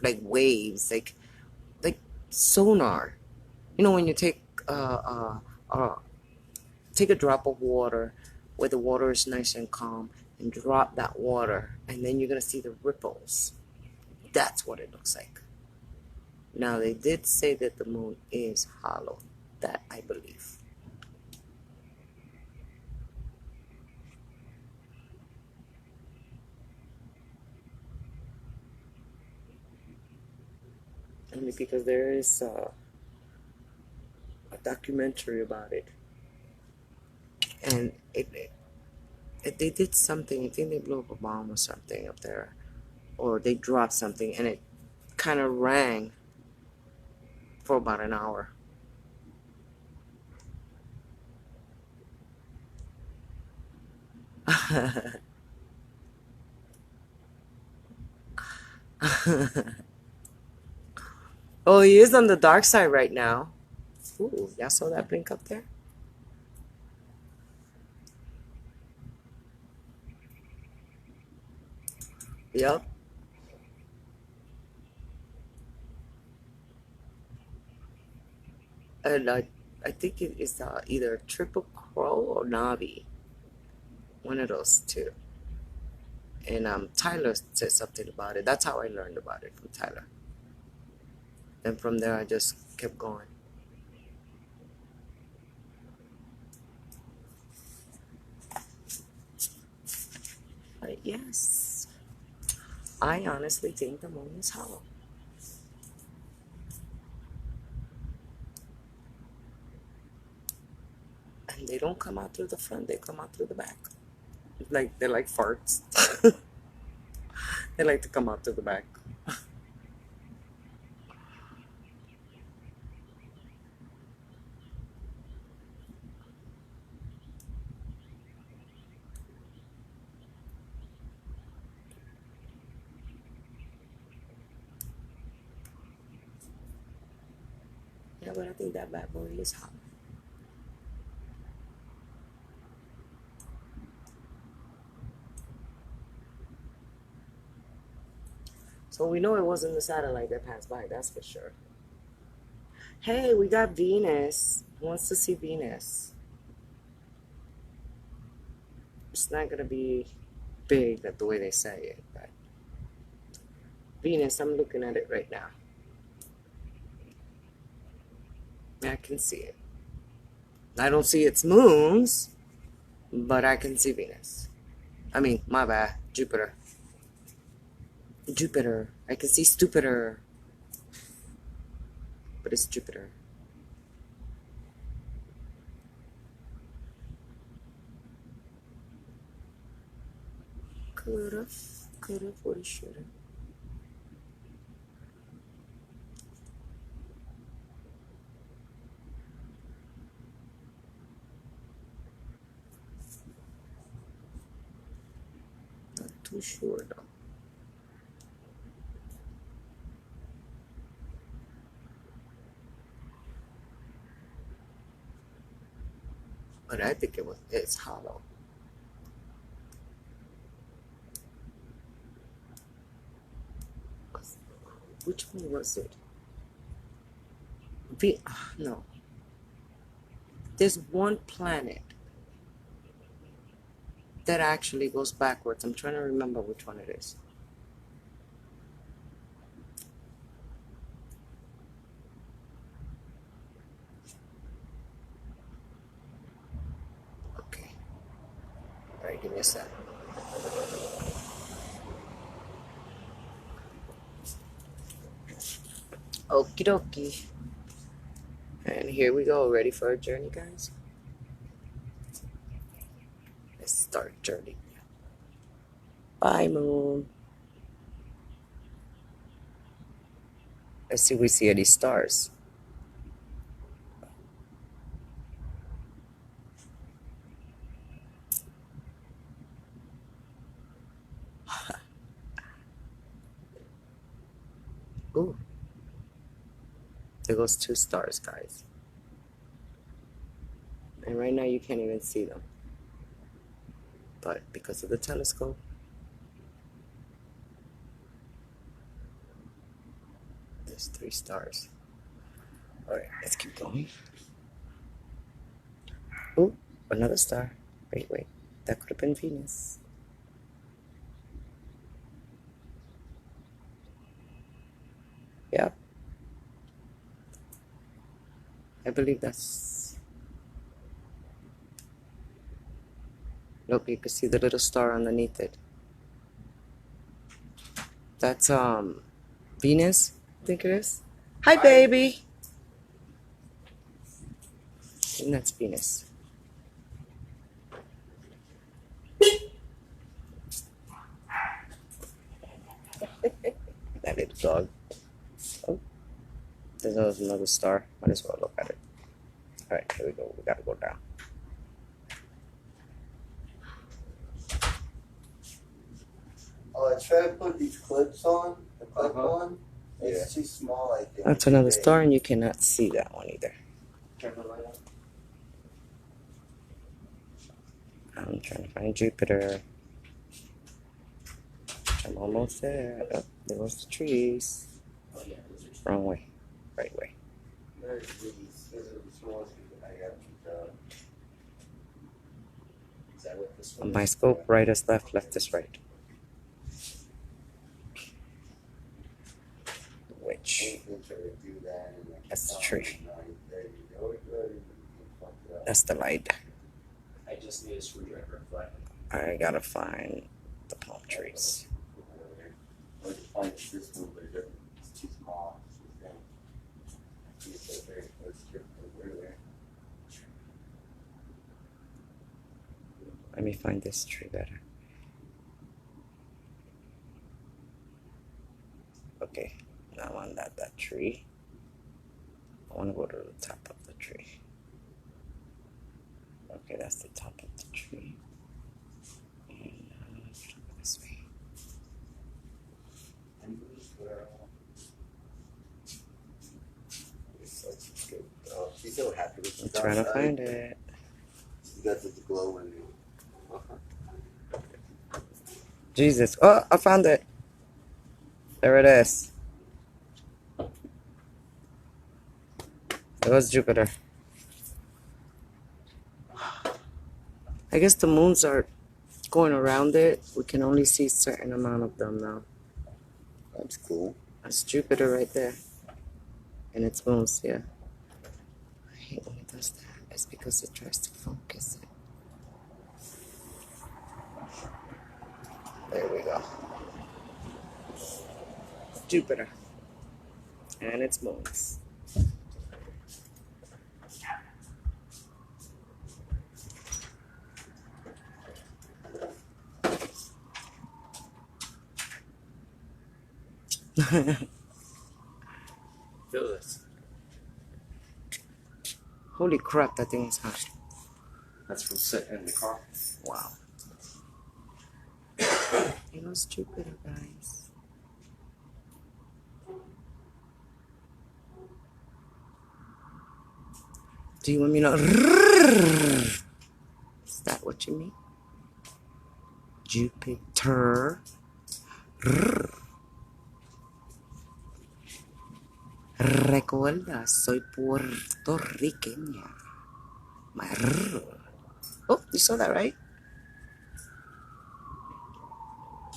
like waves, like sonar. You know, when you take a drop of water where the water is nice and calm and drop that water, and then you're gonna see the ripples. That's what it looks like. Now, they did say that the moon is hollow. That I believe. Only because there is a documentary about it. And they did something. I think they blew up a bomb or something up there. Or they dropped something, and it kind of rang for about an hour. Oh, he is on the dark side right now. Ooh, y'all saw that blink up there? Yep. And I think it is either Triple Crow or Navi. One of those two. And Tyler said something about it. That's how I learned about it, from Tyler. And from there, I just kept going. But yes, I honestly think the moon is hollow. And they don't come out through the front, they come out through the back. Like they're like farts. They like to come out through the back. Yeah, but I think that bad boy is hollow. So we know it wasn't the satellite that passed by, that's for sure. Hey, we got Venus. Who wants to see Venus? It's not gonna be big like the way they say it, but Venus, I'm looking at it right now. I can see it. I don't see its moons, but I can see Venus. I mean, my bad, Jupiter. Jupiter. I can see stupider, but it's Jupiter. Could've, woulda, shoulda. Not too sure though. But I think it's hollow. Which one was it? No. There's one planet that actually goes backwards. I'm trying to remember which one it is. Okay. Alright, give me a sec. Okie dokie. And here we go. Ready for our journey, guys? Let's start journey. Bye, moon. Let's see if we see any stars. There goes 2 stars, guys. And right now you can't even see them. But because of the telescope, there's 3 stars. Alright, let's keep going. Oh, another star. Wait. That could have been Venus. Yep. I believe that's... Look, you can see the little star underneath it. That's, Venus, I think it is. Hi, baby! I think that's Venus. That little dog. Oh, there's another star. Might as well look at it. Alright, here we go. We gotta go down. Oh, I tried to put these clips on, the clip on. It's too small, I think. That's another star, and you cannot see that one either. Turn the light on. I'm trying to find Jupiter. I'm almost there. Oh, there goes the trees. Oh, yeah, Wrong way. Right way. there's these. Those are the smallest people I got. Is that what this one On my scope, right is left, left is right. Which? Anything to do that and like, That's the tree. there you go. That's the light. I just need a screwdriver. I gotta find the palm trees. Or to find this one, but it's too small. It's very close to there. Let me find this tree better. Okay, now I'm on that tree. I want to go to the top of the tree. Okay, that's the top of the tree. And this way. Such good. Oh, she's so happy with I'm trying to find it. You got the glow in it. Jesus. Oh, I found it. There it is. It was Jupiter. I guess the moons are going around it. We can only see a certain amount of them now. That's cool. That's Jupiter right there. And its moons, yeah. I hate when it does that. It's because it tries to focus it. There we go. Jupiter. And its moons. Feel this. Holy crap, that thing is hot. That's from sitting in the car. Wow. It was Jupiter, guys. Do you want me to... Is that what you mean? Jupiter. Recuerda, soy puertorriqueña. Oh, you saw that, right?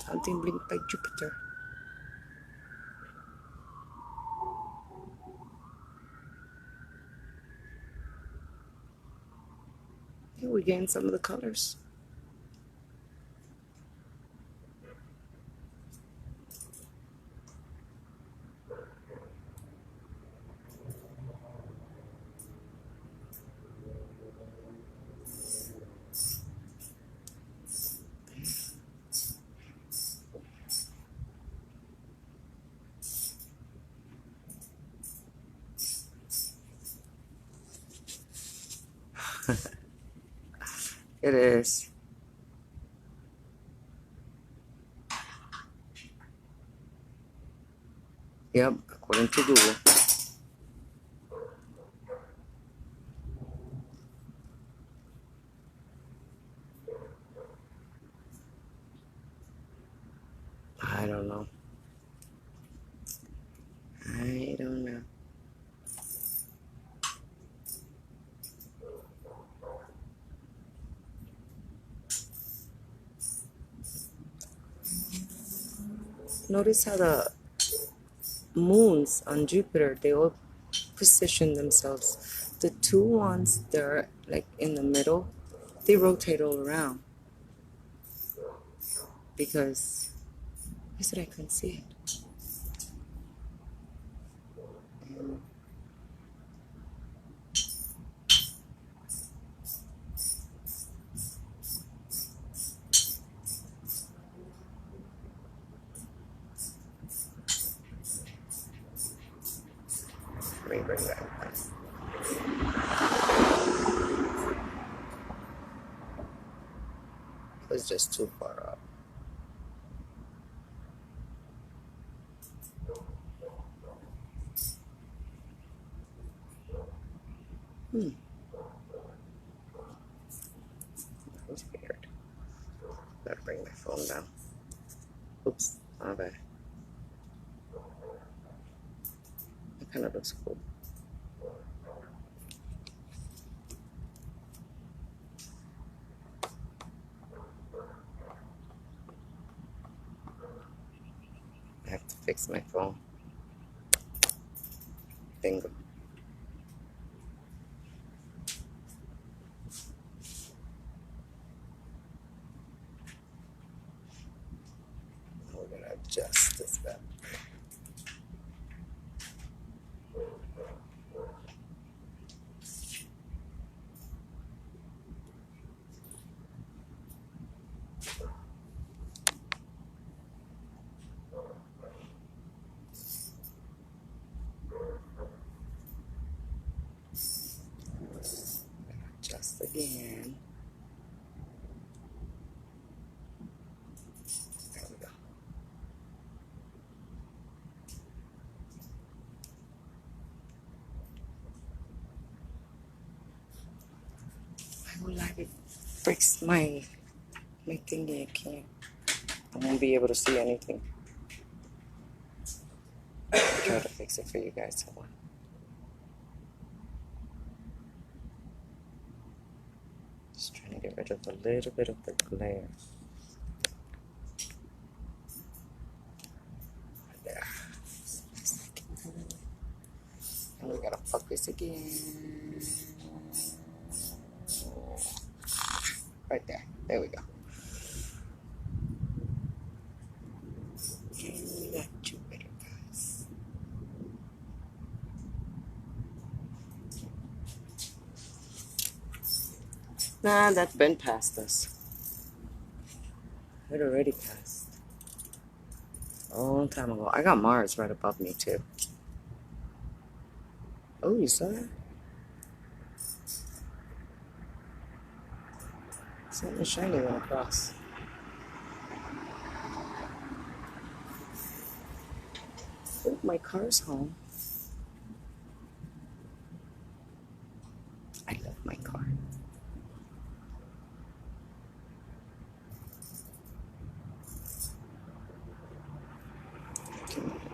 Something blinked by Jupiter. Here we gain some of the colors. It is. Yep, according to Google. don't know. I don't know. Notice how the moons on Jupiter, they all position themselves. The two ones that are like in the middle, they rotate all around. Because I said I couldn't see it. Let me bring that back. It was just too far up. That was weird. Gotta bring my phone down. Oops, my bad. It kind of looks cool. I have to fix my phone. Bingo. We're gonna adjust this back. Adjust again. There we go. I will like it breaks my thingy. I can't. I won't be able to see anything. I'll try to fix it for you guys. Hold on. Just trying to get rid of a little bit of the glare. Right there. And we gotta focus again. Right there. There we go. And we got Jupiter, guys. Nah, that's been past us. It already passed. A long time ago. I got Mars right above me, too. Oh, you saw that? Something shiny went across. Oh, my car's home. I love my car.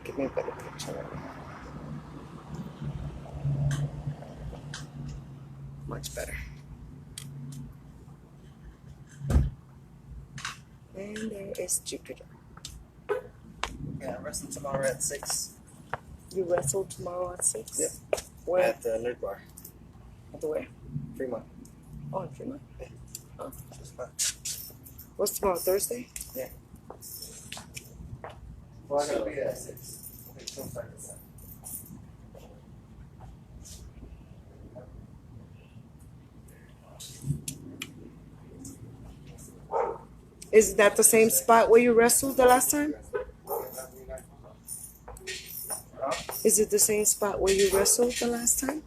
Give me a better picture right now. Much better. And there is Jupiter. Yeah, wrestling tomorrow at 6. You wrestle tomorrow at 6? Yep. Where? At the Nerd Bar. At the where? Fremont. Oh, in Fremont? Yeah. Oh. Just fun. What's tomorrow, Thursday? Yeah. Well, I gotta be at 6. Okay, don't start this out. Is that the same spot where you wrestled the last time? Is it the same spot where you wrestled the last time?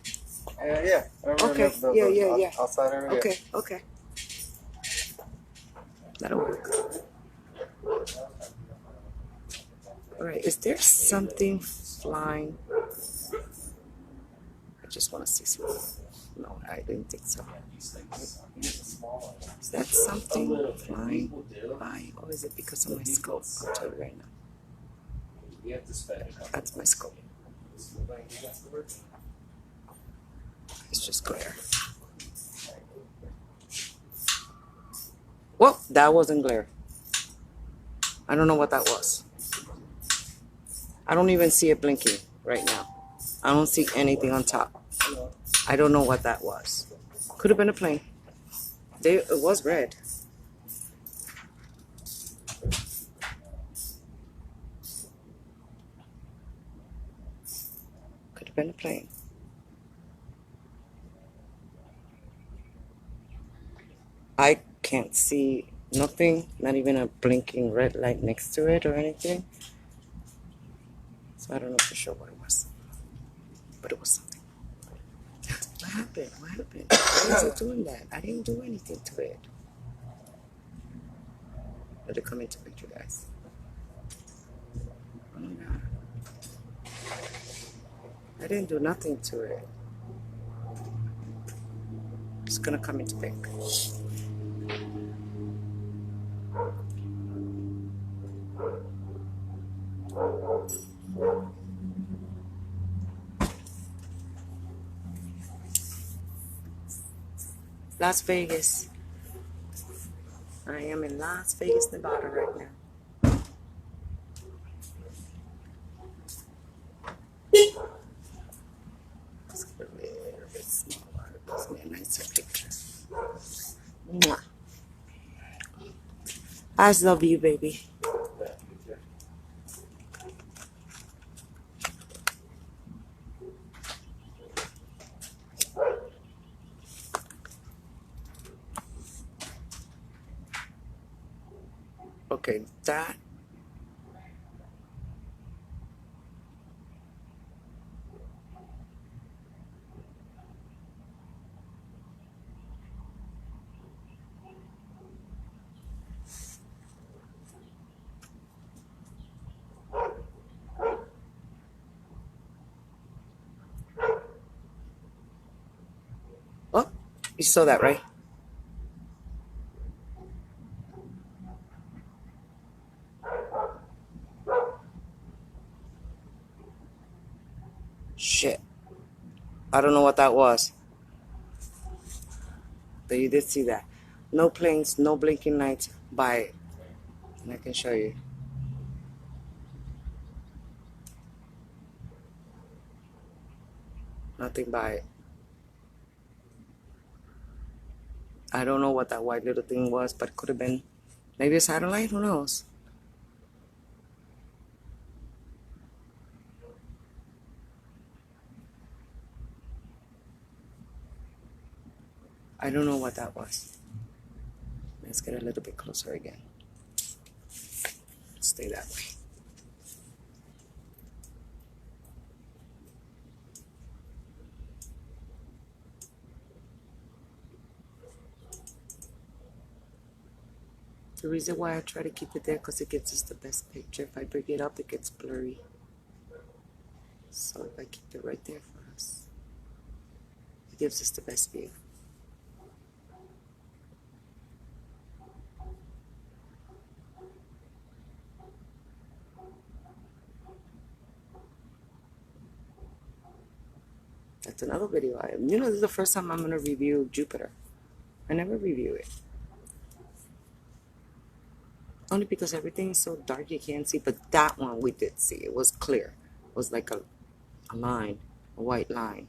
Yeah. Okay. Yeah. Outside area. Okay, okay. That'll work. Alright, is there something flying? I just want to see something. No, I didn't think so. Is that something flying by, or is it because of my scope? I'll tell you right now. You have to spend it. That's my scope. It's just glare. Well, that wasn't glare. I don't know what that was. I don't even see it blinking right now. I don't see anything on top. I don't know what that was. Could have been a plane. It was red. Could have been a plane. I can't see nothing, not even a blinking red light next to it or anything. So I don't know for sure what it was. But it was something. What happened? What happened? Why is it doing that? I didn't do anything to it. Let it come into picture, guys. Oh my God. I didn't do nothing to it. It's gonna come into pink. Las Vegas. I am in Las Vegas, Nevada right now. Let's get a little bit smaller. It gives me a nicer picture. Mwah. I love you, baby. Okay, that. Oh, you saw that, right? Shit. I don't know what that was. But you did see that. No planes, no blinking lights by it. And I can show you. Nothing by it. I don't know what that white little thing was, but it could have been maybe a satellite, who knows? I don't know what that was. Let's get a little bit closer again. Stay that way. The reason why I try to keep it there because it gives us the best picture. If I bring it up, it gets blurry. So if I keep it right there for us, it gives us the best view. That's another video. This is the first time I'm going to review Jupiter. I never review it. Only because everything is so dark you can't see. But that one we did see. It was clear. It was like a line, a white line.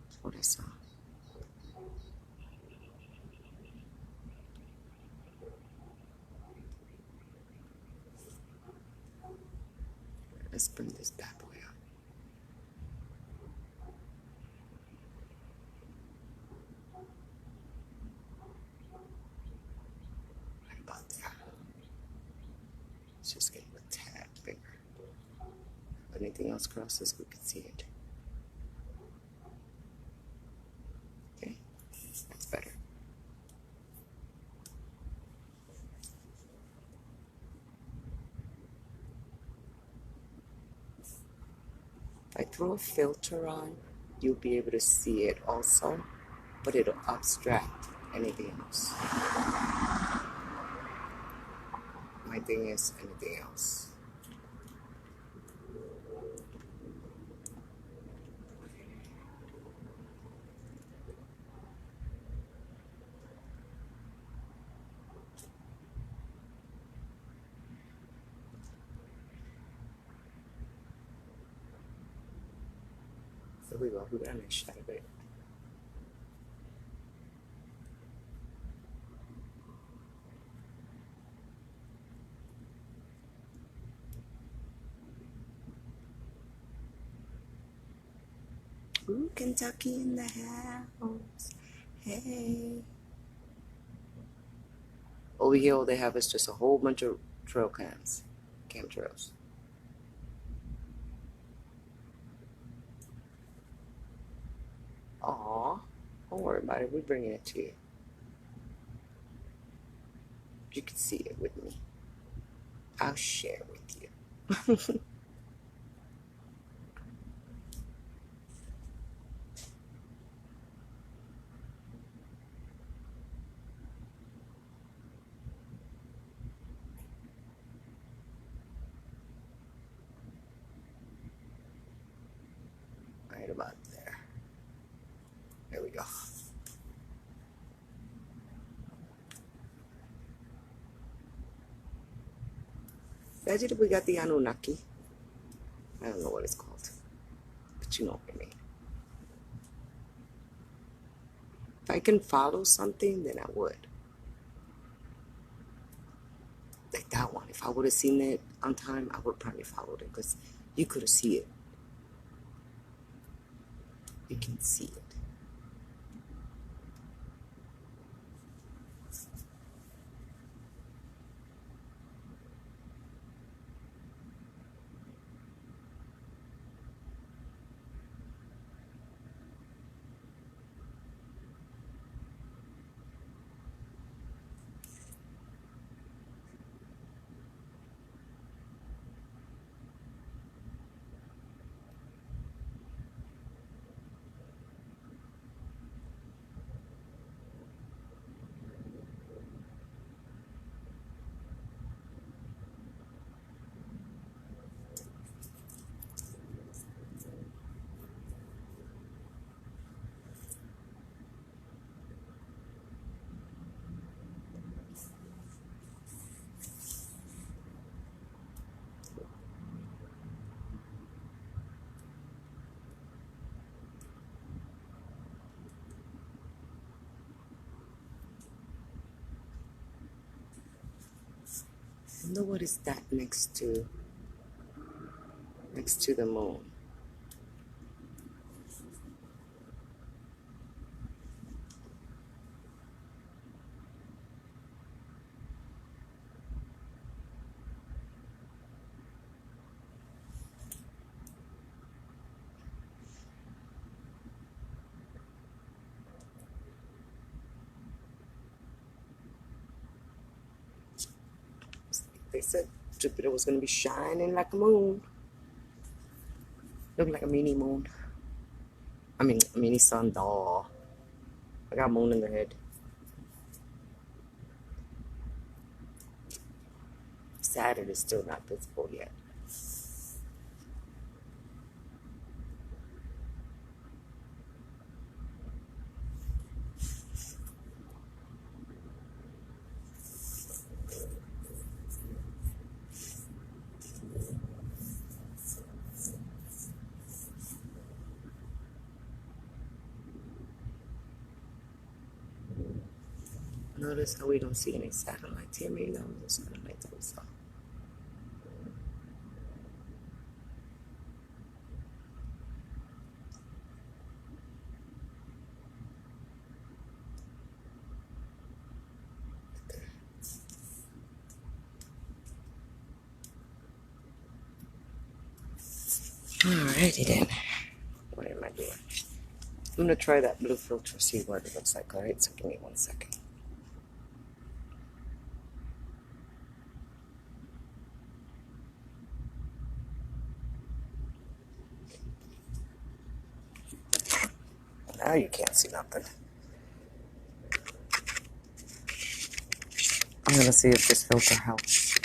That's what I saw. Let's bring this bad boy up. Right about there. Let's just get a tad bigger. If anything else crosses, we can see it. Okay, that's better. If I throw a filter on, you'll be able to see it also, but it'll abstract anything else. My thing is anything else. There we go. We got a nice shot of it. Ooh, Kentucky in the house. Hey. Over here, all they have is just a whole bunch of trail cams, cam trails. Aw, don't worry about it. We're bringing it to you. You can see it with me. I'll share with you. Right about there. There we go. Imagine if we got the Anunnaki. I don't know what it's called, but you know what I mean. If I can follow something, then I would. Like that one. If I would have seen it on time, I would probably followed it because you could have seen it. You can see it. I wonder what is that next to the moon. They said Jupiter was going to be shining like a moon. Look like a mini moon. I mean, a mini sun. Duh. I got moon in the head. Saturn is still not visible yet. Notice how we don't see any satellites here. Maybe that was the satellites that we saw. Alrighty then. What am I doing? I'm gonna try that blue filter, see what it looks like. Alright, so give me 1 second. Now you can't see nothing. I'm gonna see if this filter helps.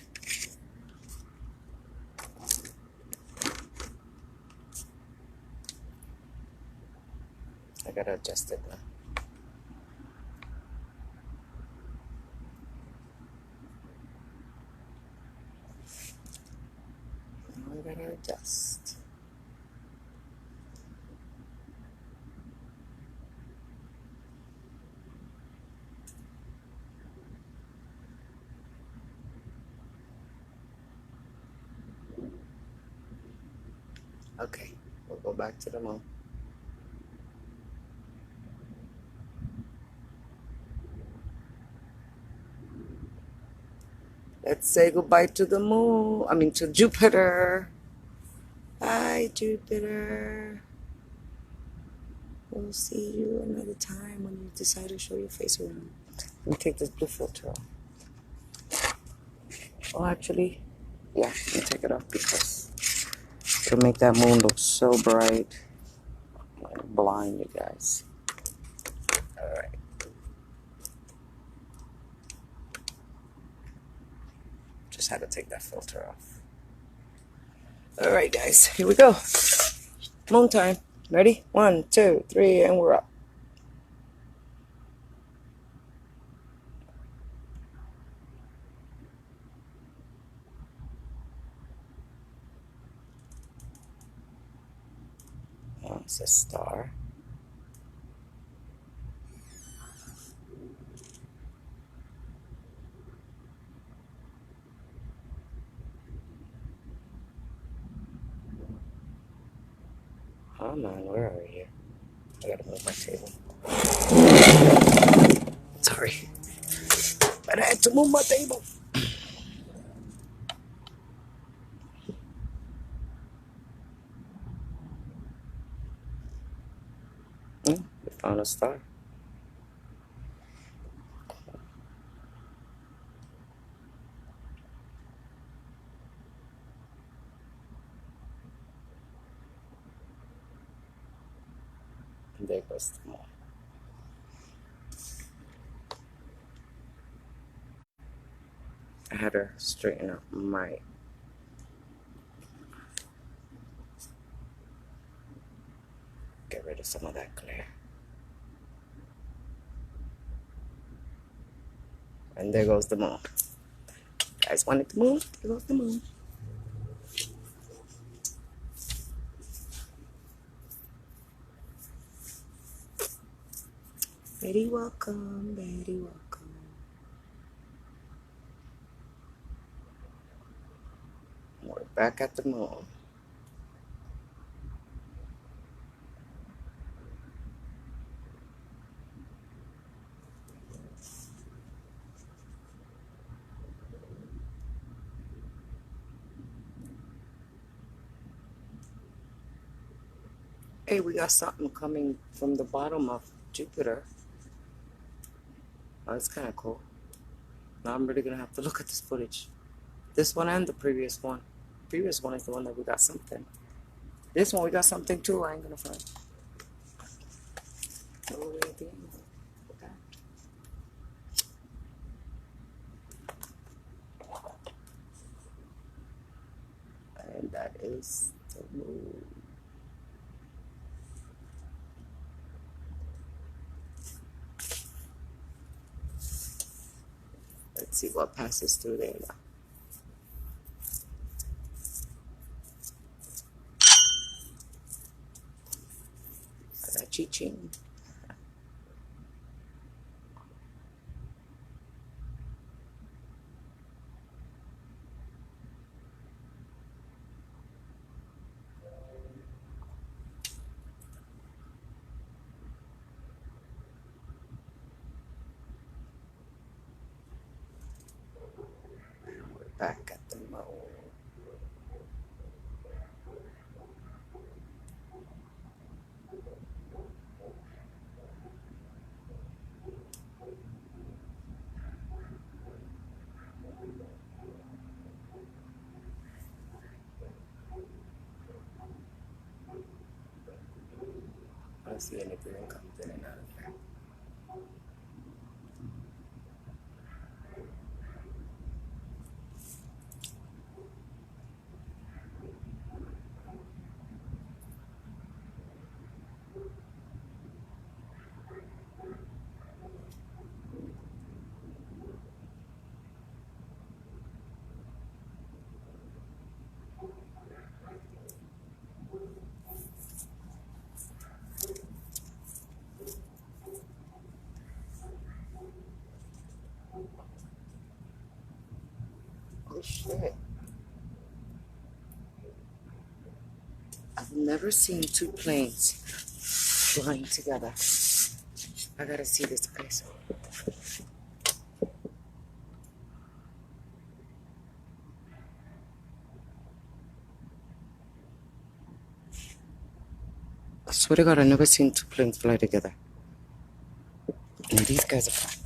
I gotta adjust it now. Now I gotta adjust. Okay, we'll go back to the moon. Let's say goodbye to the moon. I mean, to Jupiter. Bye, Jupiter. We'll see you another time when you decide to show your face around. Let me take this blue filter off. Oh, actually, yeah, let me take it off because it'll make that moon look so bright. I'll blind you guys. Alright. Just had to take that filter off. Alright, guys, here we go. Moon time. Ready? 1, 2, 3, and we're up. Oh, it's a star. Oh man, where are you? I gotta move my table. Sorry. But I had to move my table. We found a star. And there goes the moon. I had to straighten up my get rid of some of that glare. And there goes the moon. You guys wanted the moon? There goes the moon. Betty, welcome. Betty, welcome. We're back at the moon. Hey, we got something coming from the bottom of Jupiter. Oh, it's kind of cool. Now I'm really gonna have to look at this footage. This one and the previous one. The previous one is the one that we got something. This one we got something too. I ain't gonna find. Oh, wait at the end. Okay. And that is the moon. Let's see what passes through there now. I got Chi-Ching. We're back at the moon. I don't see any green comes in and out of there. never seen two planes flying together. I gotta see this place. I swear to God, I never seen two planes fly together. And these guys are flying.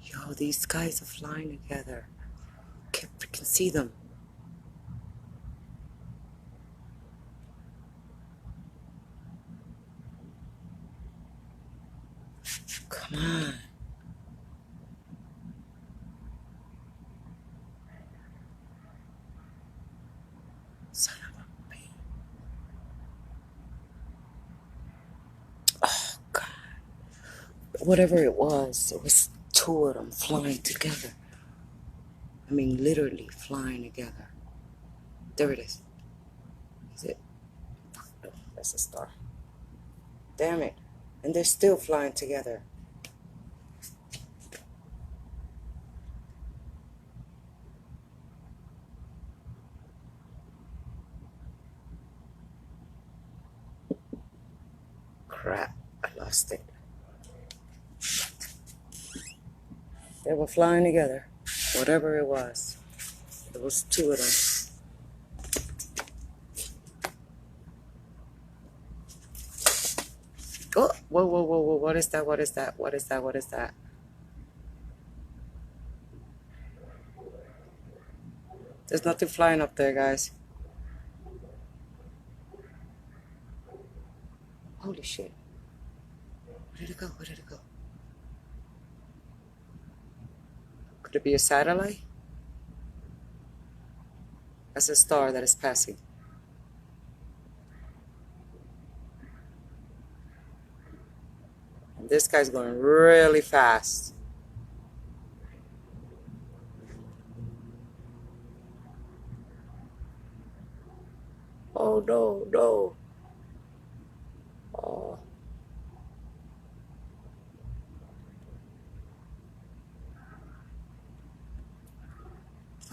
Yo, these guys are flying together. Can't freaking see them. Come on. Son of a bitch. Oh, God. Whatever it was two of them flying together. I mean, literally flying together. There it is. Is it? No, that's a star. Damn it. And they're still flying together. Crap. I lost it. They were flying together. Whatever it was. There was two of them. Oh, whoa, whoa, whoa, whoa. What is that? What is that? What is that? What is that? There's nothing flying up there, guys. Holy shit. Where did it go? Where did it go? Could it be a satellite? That's a star that is passing. And this guy's going really fast. Oh, no, no. Oh.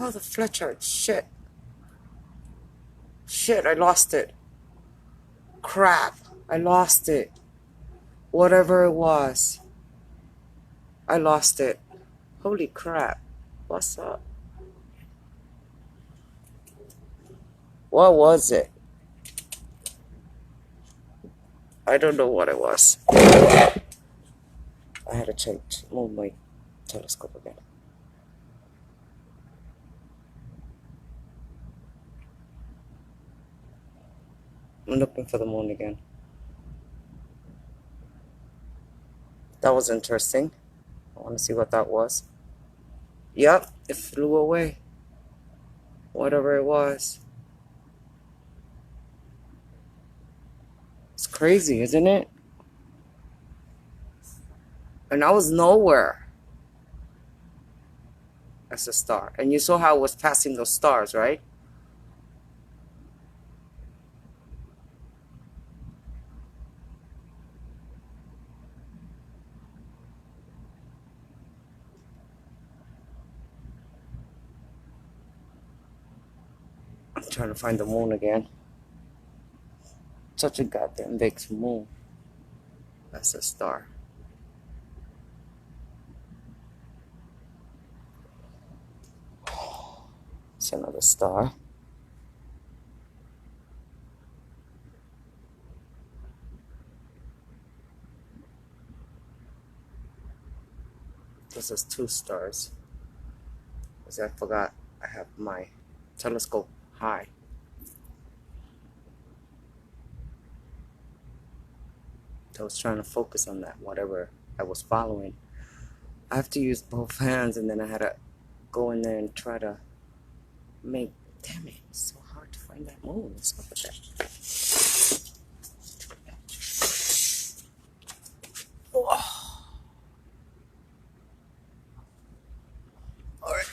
Oh, the Fletcher. Shit. Shit, I lost it. Crap. I lost it. Whatever it was. I lost it. Holy crap. What's up? What was it? I don't know what it was. I had to move my telescope again. I'm looking for the moon again. That was interesting. I want to see what that was. Yep, it flew away. Whatever it was. It's crazy, isn't it? And I was nowhere. That's a star. And you saw how it was passing those stars, right? I'm trying to find the moon again. Such a goddamn big moon. That's a star. It's another star. This is two stars. Because I forgot I have my telescope high. I was trying to focus on that, whatever I was following. I have to use both hands, and then I had to go in there and try to make. Damn it, it's so hard to find that moon. What's up with that? Oh. Alright.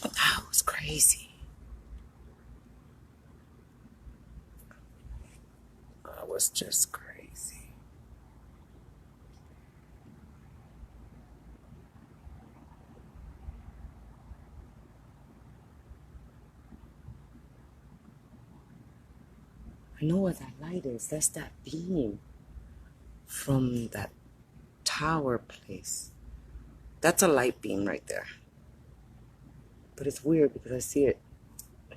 That was crazy. was just crazy. I know what that light is. That's that beam from that tower place. That's a light beam right there. But it's weird because I see it.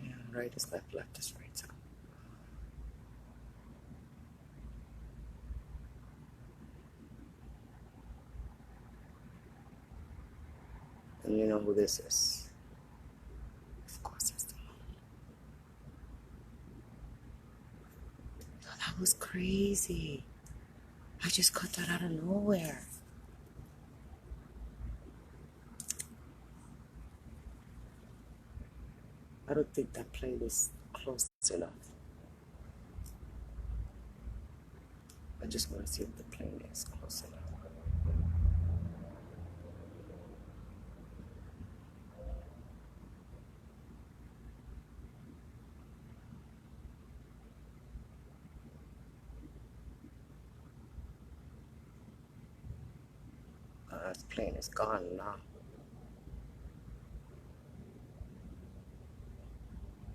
Yeah, right is left, left is right. So. And you know who this is. Of course, it's the moon. Oh, that was crazy. I just caught that out of nowhere. I don't think that plane is close enough. I just want to see if the plane is close enough. This plane is gone now.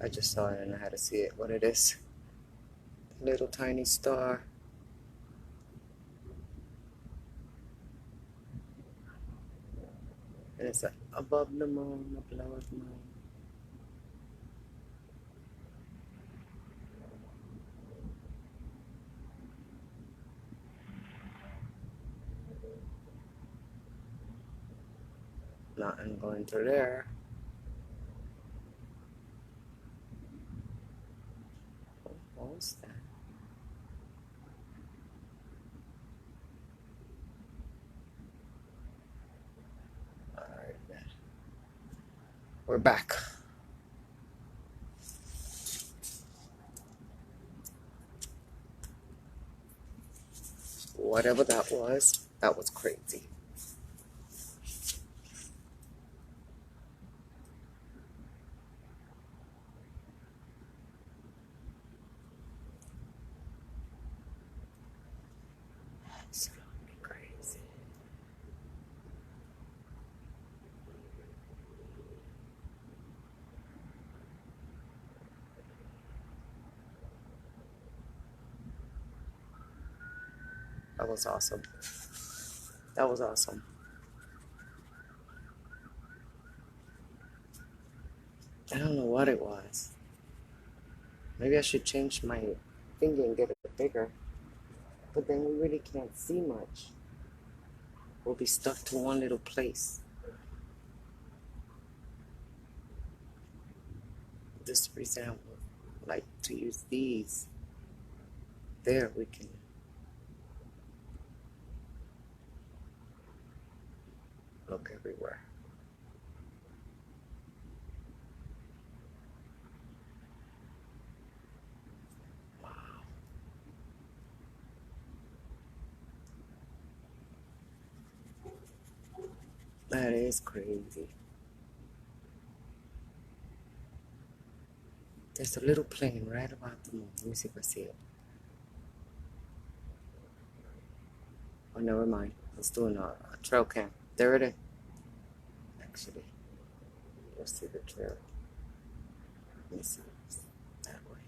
I just saw it and I had to see it. What it is? A little tiny star. And it's above the moon, below the moon. Nothing going through there. What was that? Alright, then. We're back. Whatever that was crazy. Absolutely crazy. That was awesome. That was awesome. I don't know what it was. Maybe I should change my thingy and get it bigger. But then we really can't see much. We'll be stuck to one little place. This reason I would like to use these. There we can look everywhere. Wow. That is crazy. There's a little plane right about the moon. Let me see if I see it. Oh, never mind. Let's do a trail cam. There it is. Actually, let's see the trail. Let me see. That way.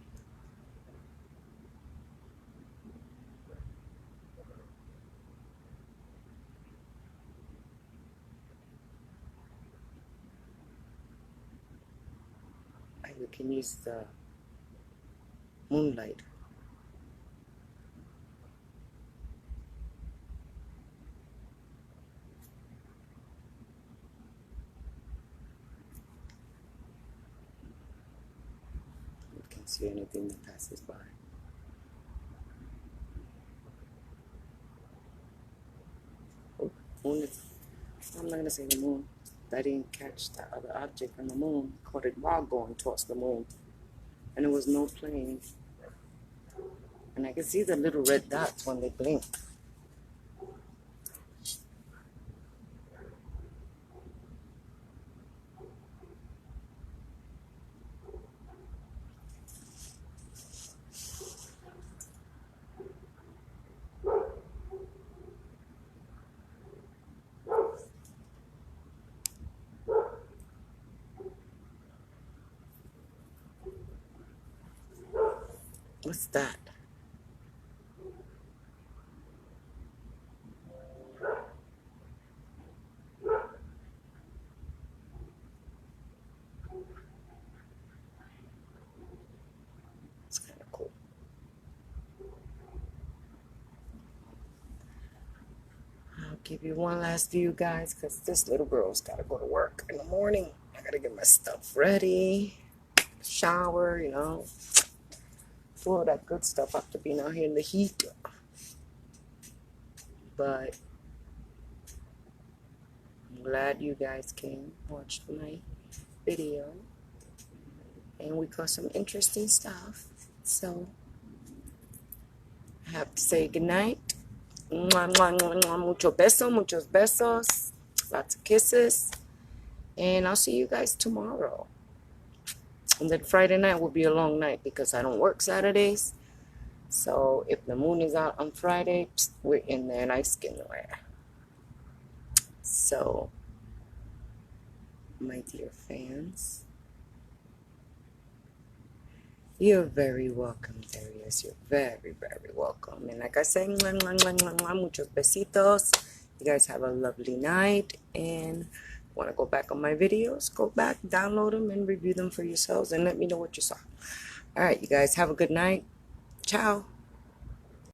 We can use the moonlight. We can see anything that passes by. Oh, moon is, I'm not gonna say the moon. I didn't catch that other object on the moon. Caught it while going towards the moon. And there was no plane. And I can see the little red dots when they blink. What's that? It's kind of cool. I'll give you one last view, guys, because this little girl's got to go to work in the morning. I got to get my stuff ready, shower, you know, do all that good stuff after being out here in the heat. But I'm glad you guys came, watched my video, and we got some interesting stuff. So I have to say goodnight. Mwah, mwah, mwah, mwah. Muchos besos, lots of kisses, and I'll see you guys tomorrow. And then Friday night will be a long night because I don't work Saturdays. So if the moon is out on Friday, we're in there nice skinwear. So, my dear fans, you're very welcome, Darius. You're very, very welcome. And like I said, muchos besitos. You guys have a lovely night. And want to go back on my videos? Go back, download them, and review them for yourselves. And let me know what you saw. All right, you guys have a good night. Ciao.